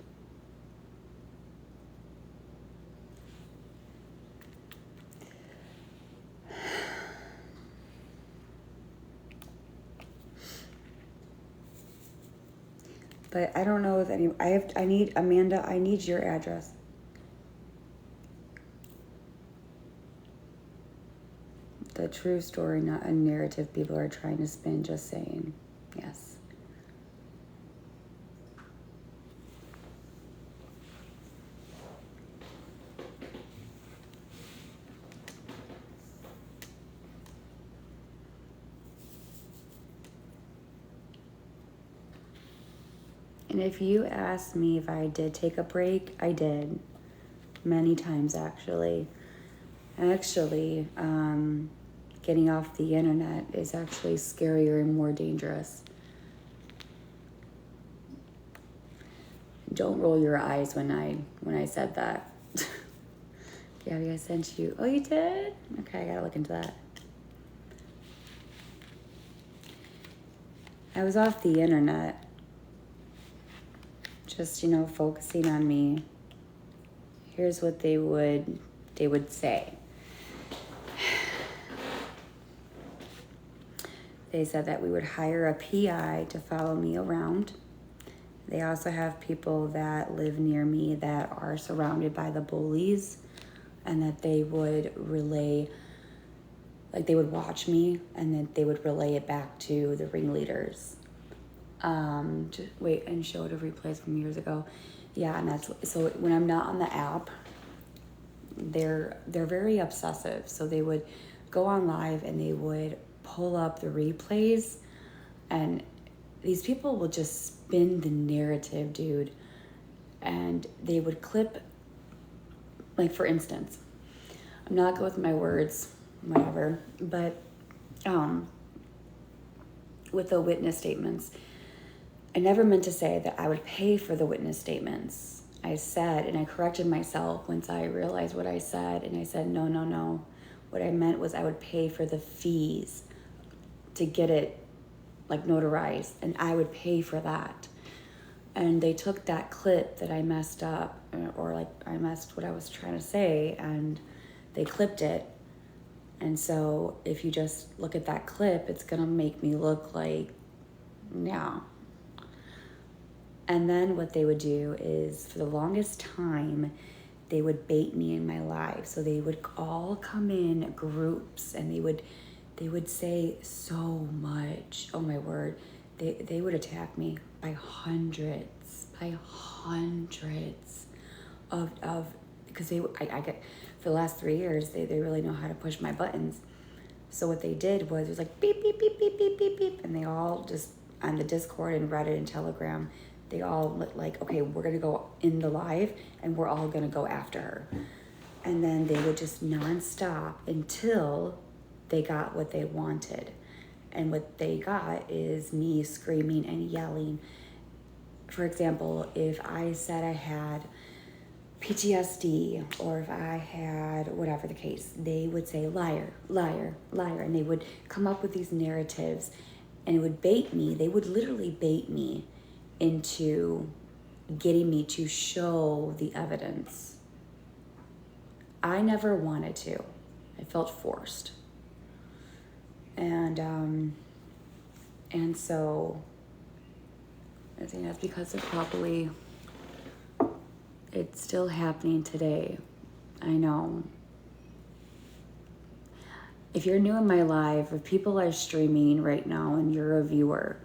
[SPEAKER 1] But I don't know if I need, Amanda, I need your address. The true story, not a narrative people are trying to spin, just saying. Yes. And if you ask me if I did take a break, I did. Many times, actually. Actually, getting off the internet is actually scarier and more dangerous. Don't roll your eyes when I said that. Gabby, I sent you. Oh, you did? Okay, I gotta look into that. I was off the internet just, focusing on me, here's what they would say. They said that we would hire a PI to follow me around. They also have people that live near me that are surrounded by the bullies, and that they would relay, like they would watch me and then they would relay it back to the ringleaders. Just wait and show the replays from years ago. Yeah, and that's so when I'm not on the app, they're very obsessive. So they would go on live and they would pull up the replays, and these people will just spin the narrative, dude. And they would clip, like for instance, I'm not good with my words, whatever, but with the witness statements, I never meant to say that I would pay for the witness statements. I said, and I corrected myself once I realized what I said, and I said, no. What I meant was I would pay for the fees to get it like notarized, and I would pay for that. And they took that clip that I messed up, or like I messed what I was trying to say, and they clipped it. And so if you just look at that clip, it's gonna make me look like, yeah. And then what they would do is, for the longest time, they would bait me in my live. So they would all come in groups, and they would say so much. Oh my word. They would attack me by hundreds of because I get, for the last 3 years, they really know how to push my buttons. So what they did was, it was like beep, beep, beep, beep, beep, beep, beep. And they all just, on the Discord and Reddit and Telegram, they all like, okay, we're going to go in the live and we're all going to go after her. And then they would just nonstop until they got what they wanted. And what they got is me screaming and yelling. For example, if I said I had PTSD, or if I had whatever the case, they would say liar, liar, liar. And they would come up with these narratives, and it would bait me. They would literally bait me into getting me to show the evidence. I never wanted to. I felt forced. And so I think that's because it's still happening today. I know. If you're new in my live, if people are streaming right now and you're a viewer,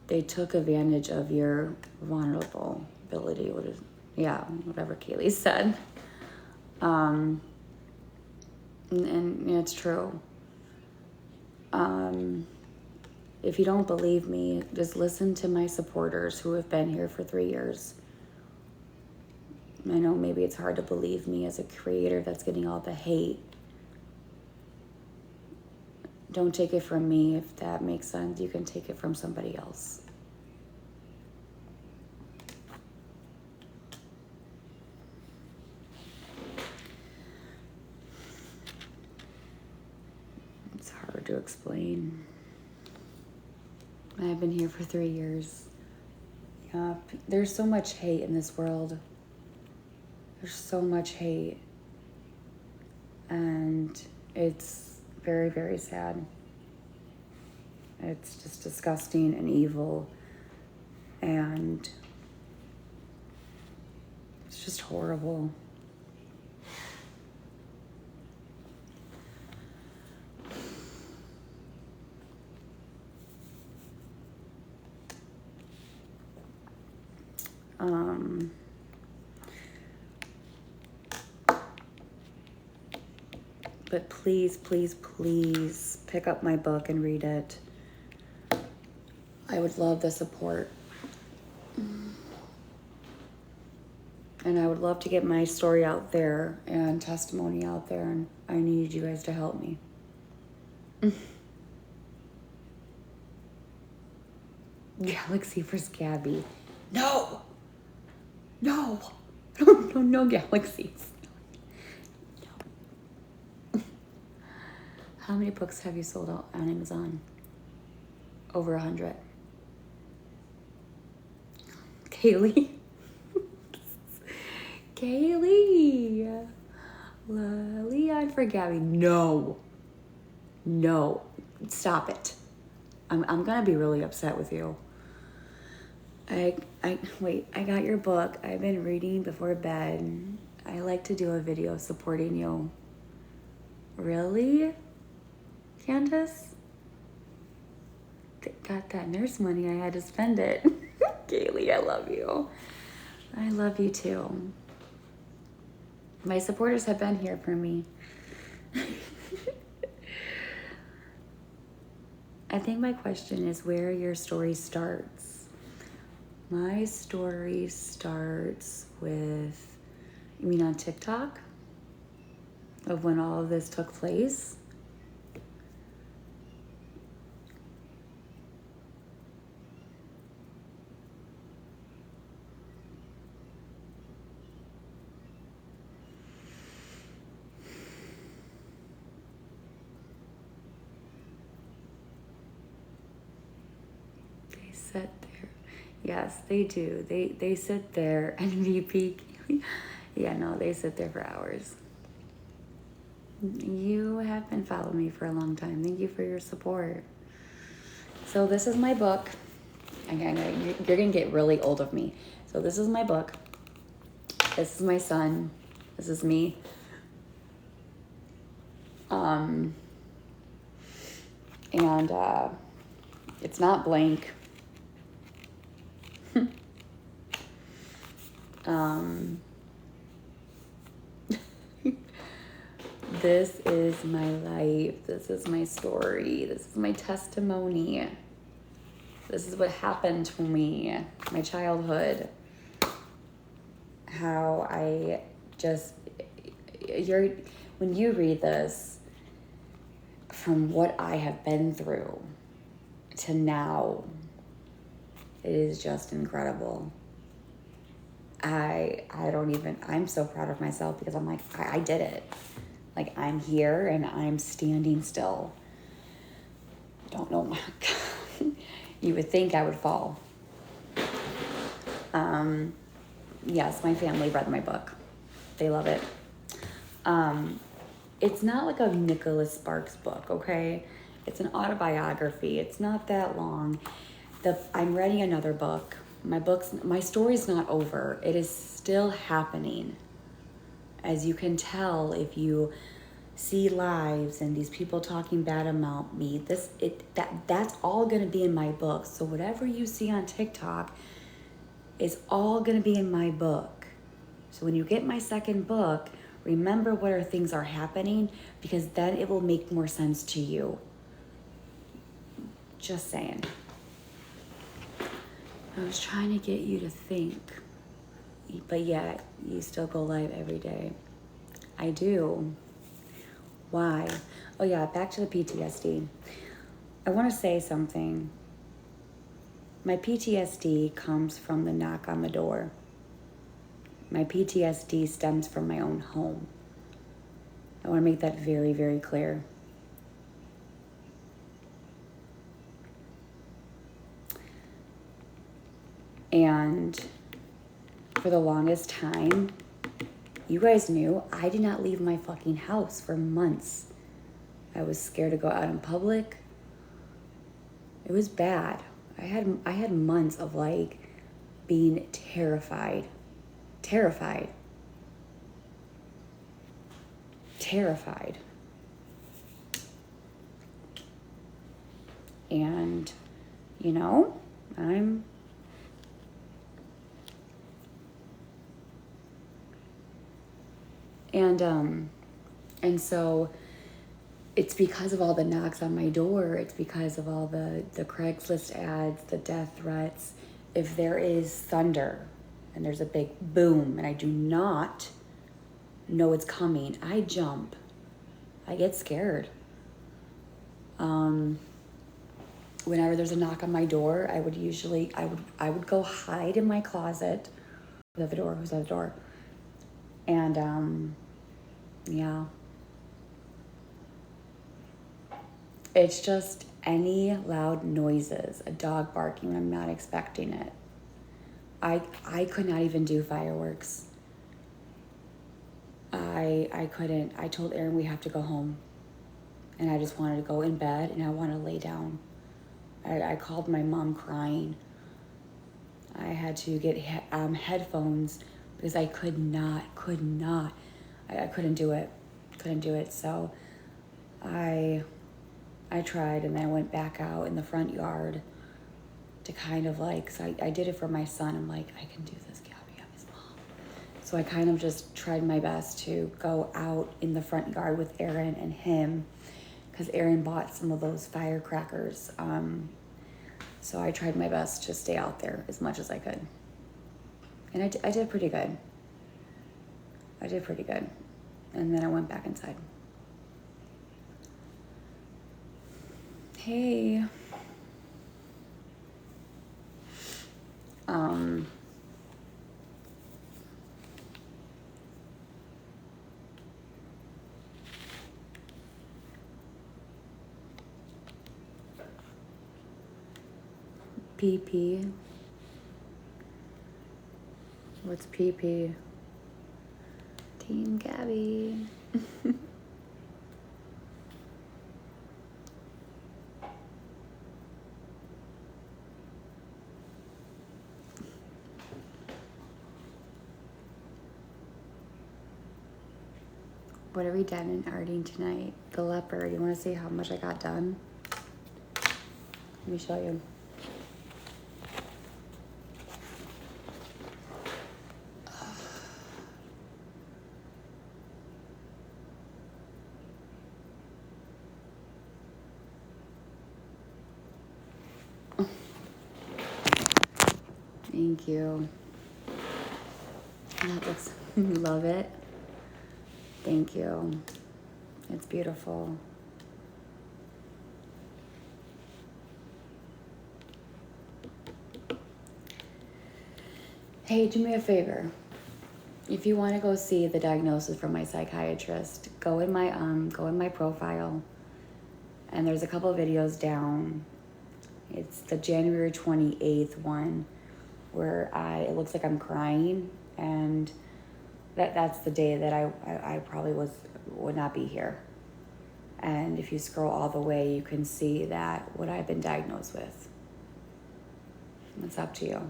[SPEAKER 1] they took advantage of your vulnerability. Whatever Kaylee said. And it's true. If you don't believe me, just listen to my supporters who have been here for 3 years. I know maybe it's hard to believe me as a creator that's getting all the hate. Don't take it from me, if that makes sense. You can take it from somebody else. It's hard to explain. I've been here for 3 years. Yeah, there's so much hate in this world. There's so much hate. And it's very, very sad. It's just disgusting and evil. And it's just horrible. But please, please, please pick up my book and read it. I would love the support. And I would love to get my story out there and testimony out there, and I need you guys to help me. Galaxy for Scabby. No, galaxies. No. How many books have you sold on Amazon? Over 100. Kaylee. Kaylee. Leon, forget me. No. No. Stop it. I'm gonna be really upset with you. Wait, I got your book. I've been reading before bed. I like to do a video supporting you. Really? Candace? Got that nurse money, I had to spend it. Kaylee, I love you. I love you too. My supporters have been here for me. I think my question is where your story starts. My story starts with, you mean on TikTok? Of when all of this took place? They sit there. Yes, they do. They sit there and VP. Yeah, no, they sit there for hours. You have been following me for a long time. Thank you for your support. So this is my book. Again, you're gonna get really old of me. So this is my book. This is my son. This is me. And it's not blank. This is my life. This is my story. This is my testimony. This is what happened to me, my childhood. How I just, when you read this, from what I have been through to now, it is just incredible. I'm so proud of myself because I'm like, I did it. Like, I'm here and I'm standing still. Don't know. You would think I would fall. Yes, my family read my book. They love it. It's not like a Nicholas Sparks book, okay? It's an autobiography. It's not that long. I'm writing another book. My story's not over. It is still happening. As you can tell, if you see lives and these people talking bad about me, that's all gonna be in my book. So whatever you see on TikTok is all gonna be in my book. So when you get my second book, remember what things are happening, because then it will make more sense to you. Just saying. I was trying to get you to think, but yet you still go live every day. I do. Why? Oh yeah, back to the PTSD. I want to say something. My PTSD comes from the knock on the door. My PTSD stems from my own home. I want to make that very, very clear. And for the longest time, you guys knew I did not leave my fucking house for months. I was scared to go out in public. It was bad. I had months of like being terrified. And, you know, and so it's because of all the knocks on my door. It's because of all the Craigslist ads, the death threats. If there is thunder and there's a big boom and I do not know it's coming, I jump. I get scared. Whenever there's a knock on my door, I would go hide in my closet. Who's at the door? And yeah. It's just any loud noises, a dog barking when I'm not expecting it. I could not even do fireworks. I couldn't. I told Aaron we have to go home. And I just wanted to go in bed and I want to lay down. I called my mom crying. I had to get headphones because I could not. I couldn't do it. Couldn't do it. So I tried, and then I went back out in the front yard to kind of like, so I did it for my son. I'm like, I can do this, Gabby, I'm his mom. So I kind of just tried my best to go out in the front yard with Aaron and him, because Aaron bought some of those firecrackers. So I tried my best to stay out there as much as I could. And I did pretty good. I did pretty good. And then I went back inside. Hey. PP. What's PP? Team Gabby. What are we done in arting tonight? The leopard. You want to see how much I got done? Let me show you. Thank you. That looks, love it. Thank you. It's beautiful. Hey, do me a favor. If you want to go see the diagnosis from my psychiatrist, go in my profile, and there's a couple of videos down. It's the January 28th one where it looks like I'm crying, and that's the day that I probably would not be here. And if you scroll all the way, you can see that what I've been diagnosed with. It's up to you.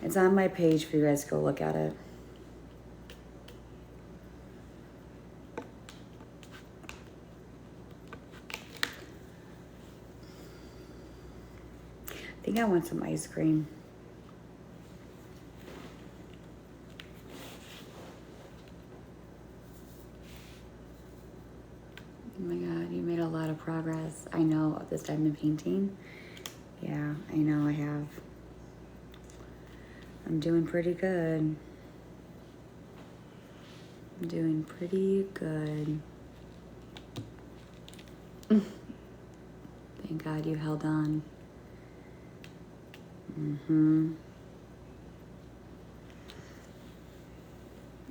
[SPEAKER 1] It's on my page for you guys to go look at it. I think I want some ice cream. Oh my God, you made a lot of progress. I know of this diamond painting. Yeah, I know I have. I'm doing pretty good. I'm doing pretty good. Thank God you held on.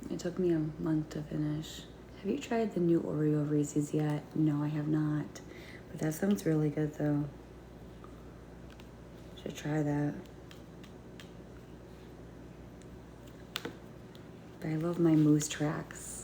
[SPEAKER 1] It took me a month to finish. Have you tried the new Oreo Reese's yet? No, I have not. But that sounds really good though. Should try that. But I love my moose tracks.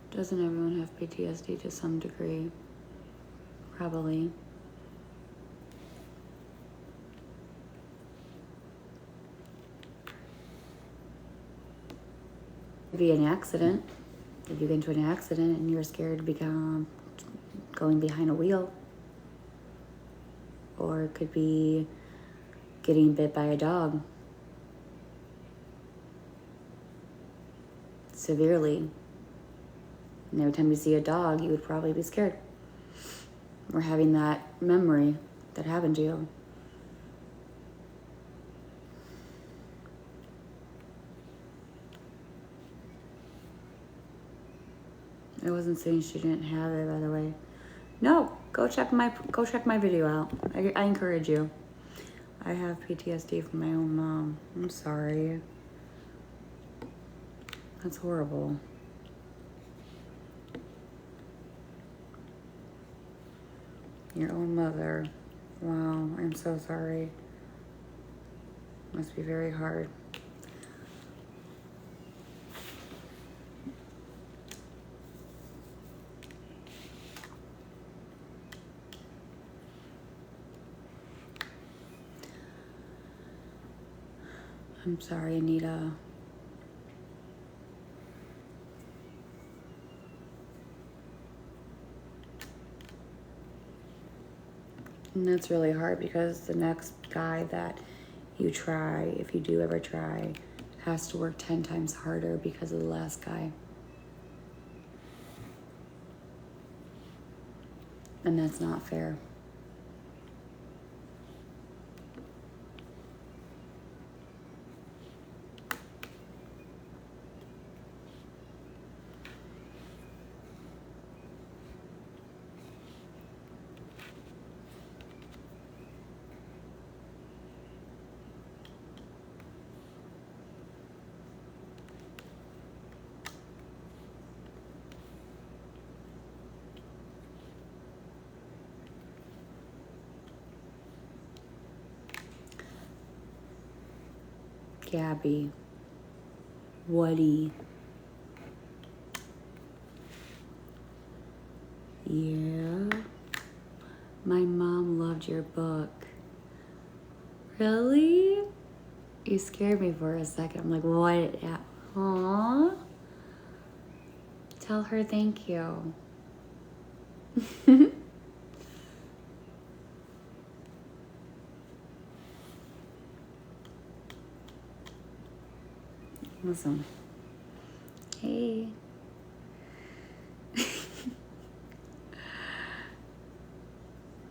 [SPEAKER 1] Doesn't everyone have PTSD to some degree? Probably. Be an accident. If you get into an accident and you're scared to become going behind a wheel. Or it could be getting bit by a dog. Severely. And every time you see a dog, you would probably be scared. or having that memory that happened to you. I wasn't saying she didn't have it, by the way. No, go check my video out. I encourage you. I have PTSD from my own mom. I'm sorry. That's horrible. Your own mother. Wow, I'm so sorry. Must be very hard. I'm sorry, Anita. And that's really hard because the next guy that you try, if you do ever try, has to work 10 times harder because of the last guy. And that's not fair. Gabby, Woody. Yeah. My mom loved your book. Really? You scared me for a second. I'm like, what? Aww. Tell her thank you. Awesome. Hey.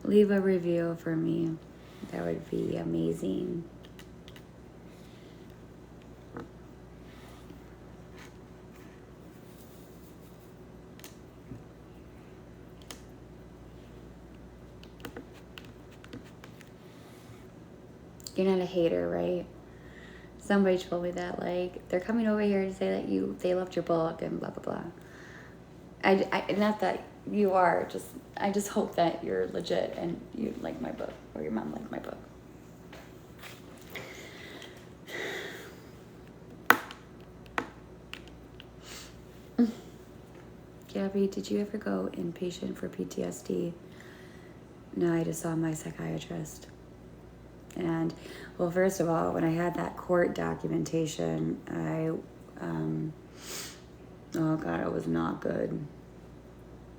[SPEAKER 1] Leave a review for me. That would be amazing. You're not a hater, right? Somebody told me that, like, they're coming over here to say that they loved your book and blah, blah, blah. I not that you are, I just hope that you're legit and you like my book, or your mom liked my book. Gabby, did you ever go inpatient for PTSD? No, I just saw my psychiatrist. And, well, first of all, when I had that court documentation, oh God, it was not good.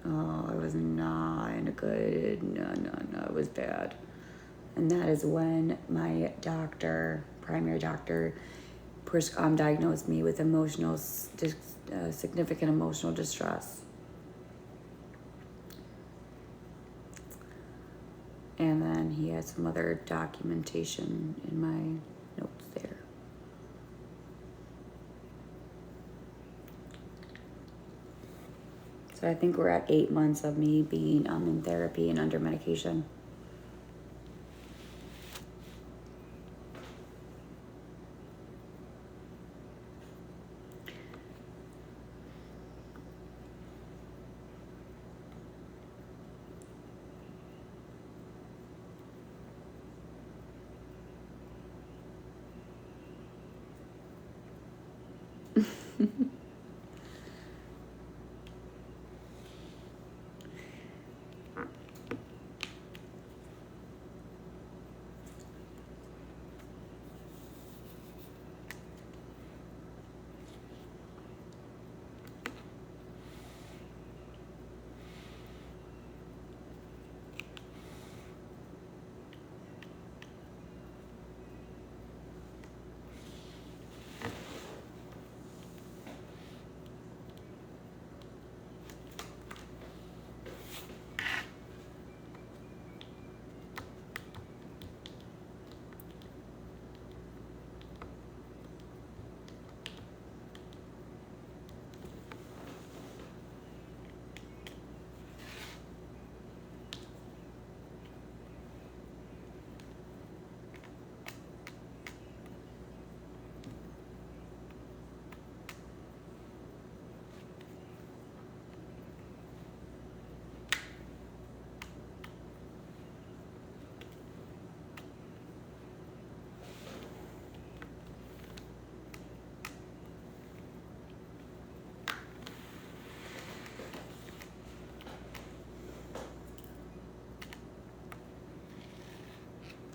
[SPEAKER 1] Oh, it was not good. No, it was bad. And that is when my doctor, primary doctor, diagnosed me with significant emotional distress. And then he had some other documentation in my notes there. So I think we're at 8 months of me being in therapy and under medication.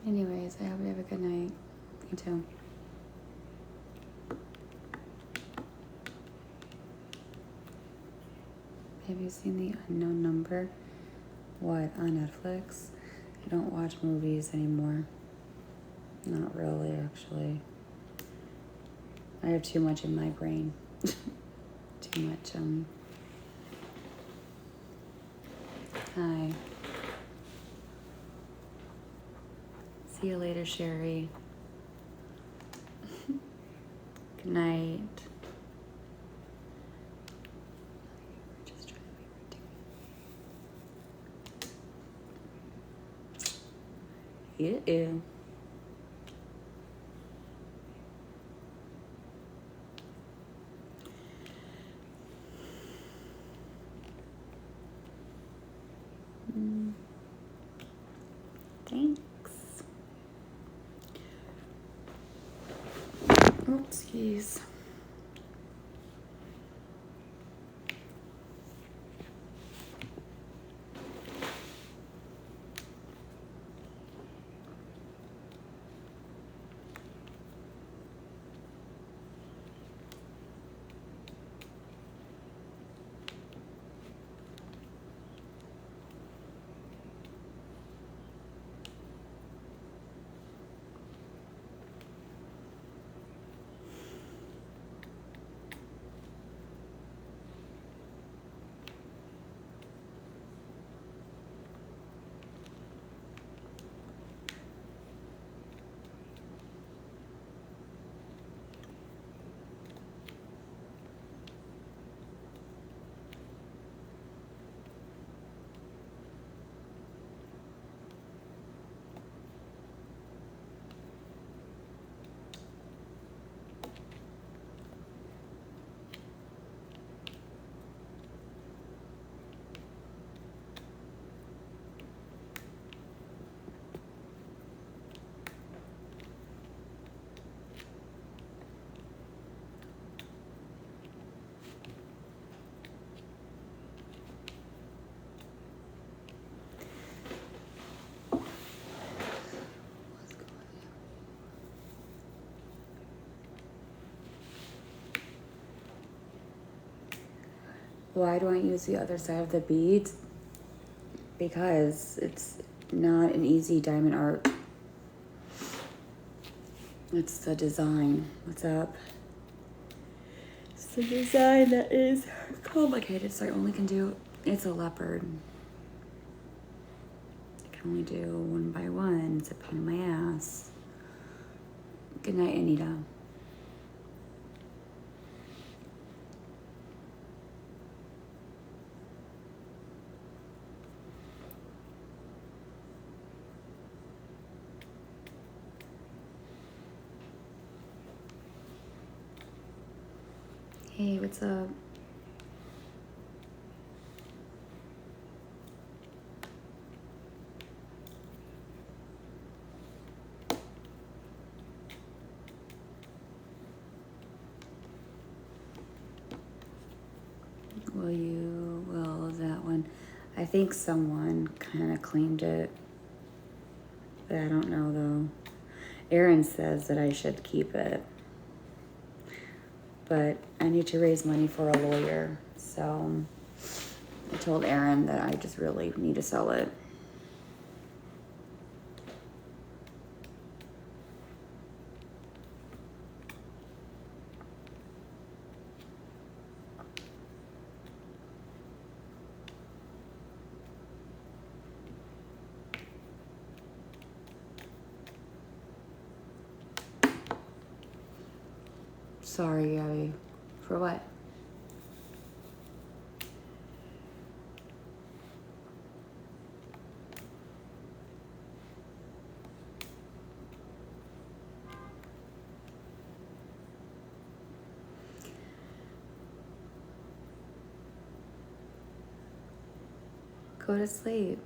[SPEAKER 1] Anyways, I hope you have a good night. Me too. Have you seen The Unknown Number? What, on Netflix? I don't watch movies anymore. Not really, actually. I have too much in my brain. Too much, Hi. See you later, Sherry. Good night. Just trying to be ridiculous. Yeah. Thanks. Oopsies. Why do I use the other side of the beads? Because it's not an easy diamond art. It's the design. What's up? It's the design that is complicated, so I only can do, it's a leopard. I can only do one by one. It's a pain in my ass. Good night, Anita. Hey, what's up? Will that one? I think someone kind of claimed it, but I don't know though. Aaron says that I should keep it, but I need to raise money for a lawyer, so I told Aaron that I just really need to sell it. Sorry, Abby. For what? Go to sleep.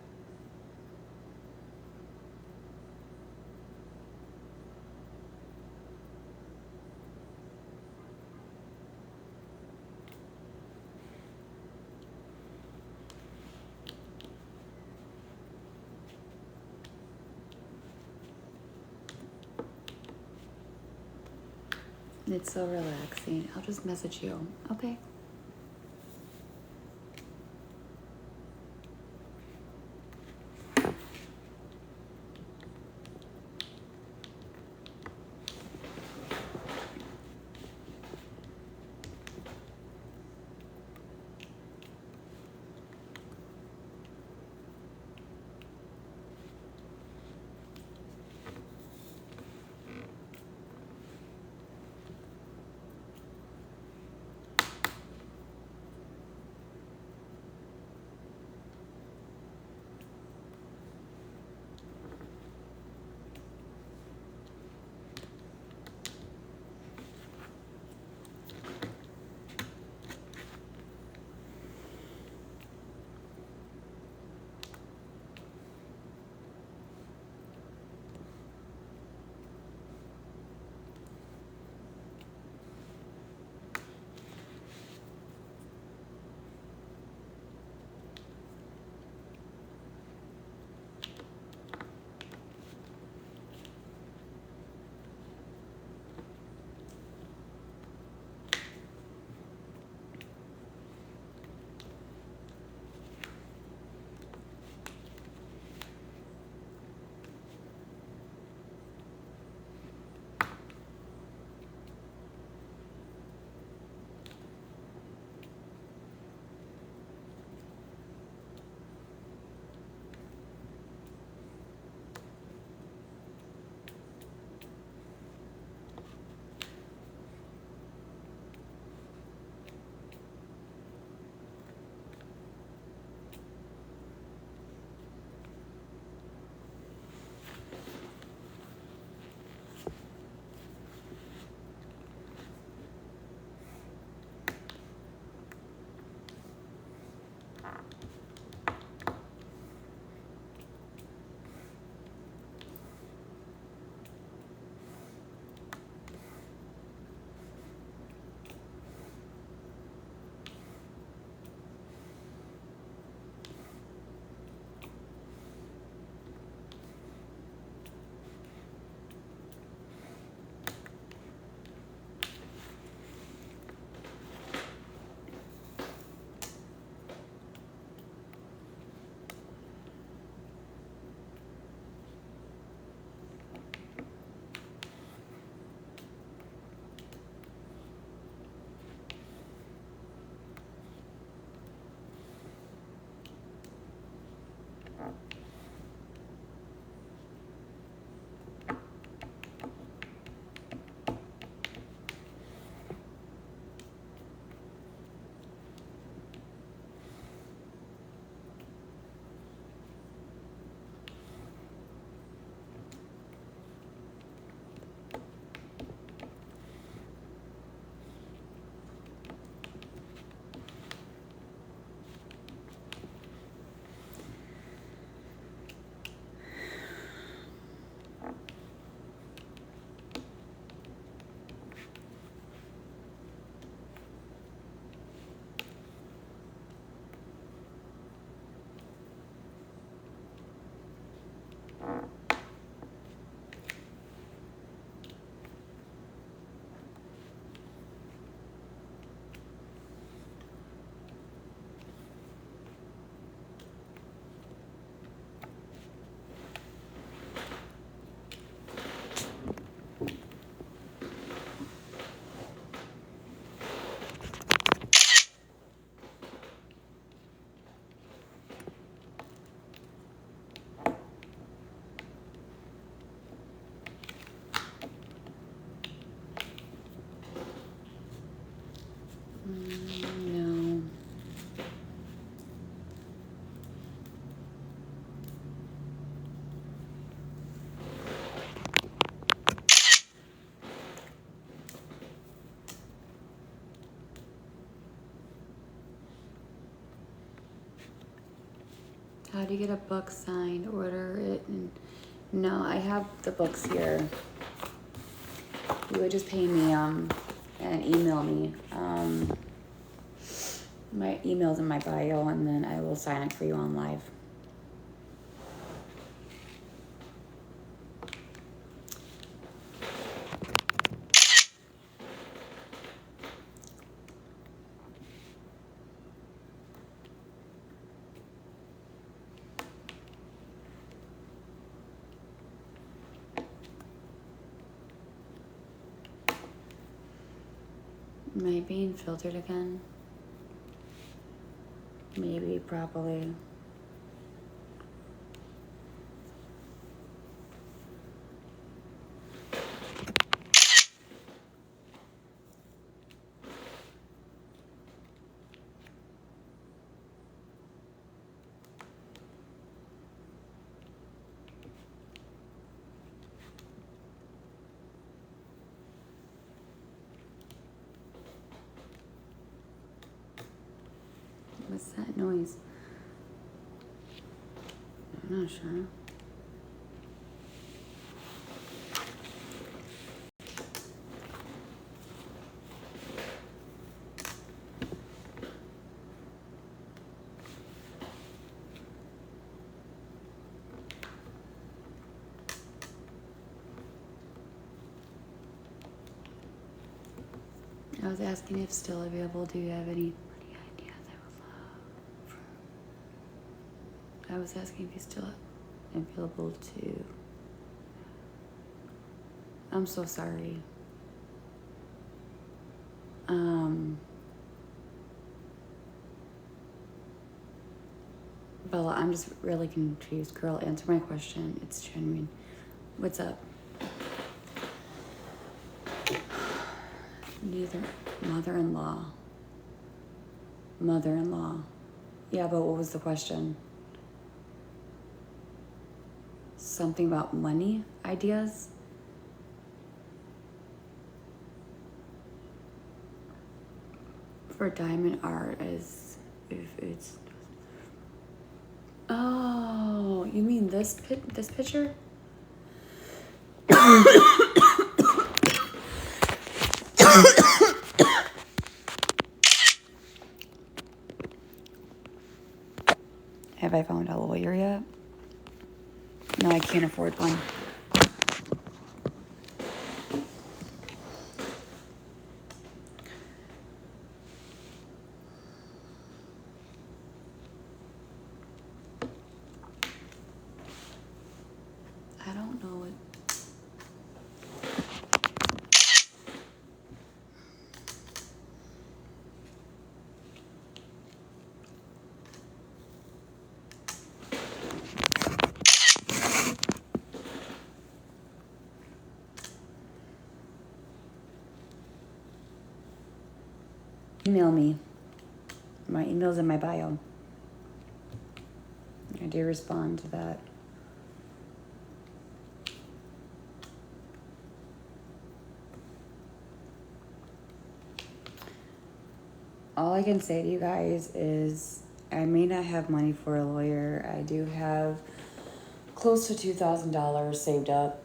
[SPEAKER 1] It's so relaxing. I'll just message you. Okay. No. How do you get a book signed? Order it? No, I have the books here. You would just pay me and email me. My email's in my bio, and then I will sign it for you on live. Am I being filtered again? Maybe, probably. What's that noise? I'm not sure. I was asking if still available. Do you have any ideas I would love? I was asking if you still available to. I'm so sorry. Bella, I'm just really confused. Girl, answer my question. It's genuine. What's up? Neither. Mother-in-law. Mother-in-law. Yeah, but what was the question? Something about money ideas? For diamond art is if it's. Oh, you mean this picture? Have I found a lawyer yet? No, I can't afford one. I don't know what. Email me. My email's in my bio. I do respond to that. All I can say to you guys is I may not have money for a lawyer. I do have close to $2,000 saved up.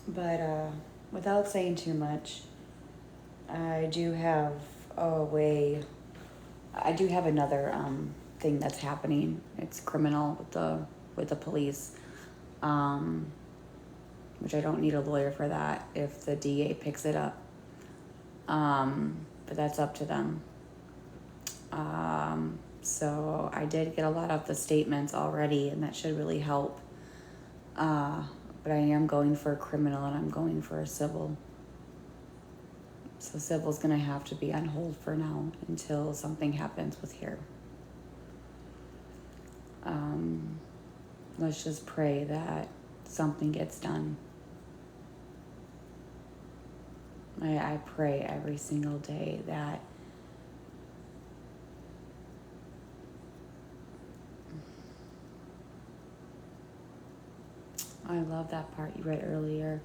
[SPEAKER 1] But without saying too much, I do have a way. I do have another thing that's happening. It's criminal with the police, which I don't need a lawyer for that if the DA picks it up. But that's up to them. So I did get a lot of the statements already, and that should really help. But I am going for a criminal and I'm going for a civil. So civil's gonna have to be on hold for now until something happens with here. Let's just pray that something gets done. I pray every single day that I love that part you read earlier.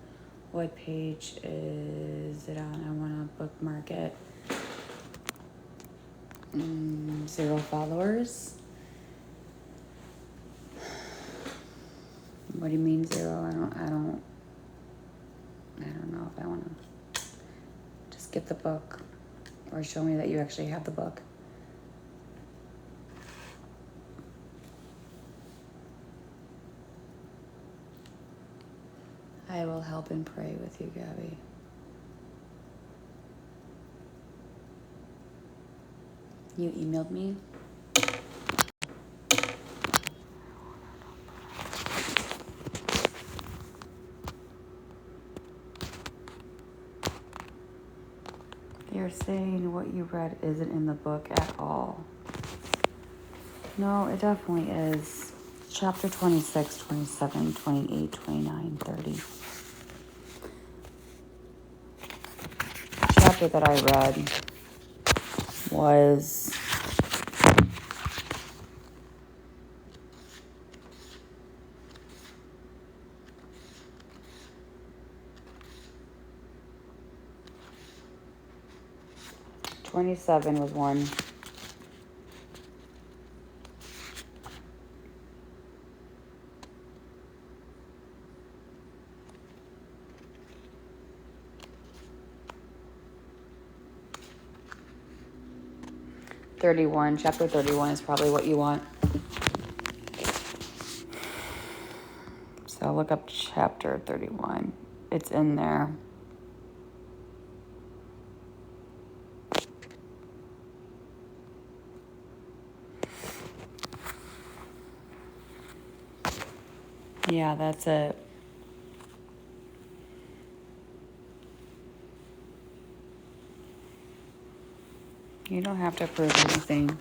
[SPEAKER 1] What page is it on? I want to bookmark it. 0 followers. What do you mean 0? I don't know if I want to just get the book or show me that you actually have the book. I will help and pray with you, Gabby. You emailed me? You're saying what you read isn't in the book at all. No, it definitely is. Chapter 26, 27, 28, 29, 30. The chapter that I read was '27 was one. Chapter 31 is probably what you want. So look up chapter 31. It's in there. Yeah, that's it. You don't have to prove anything.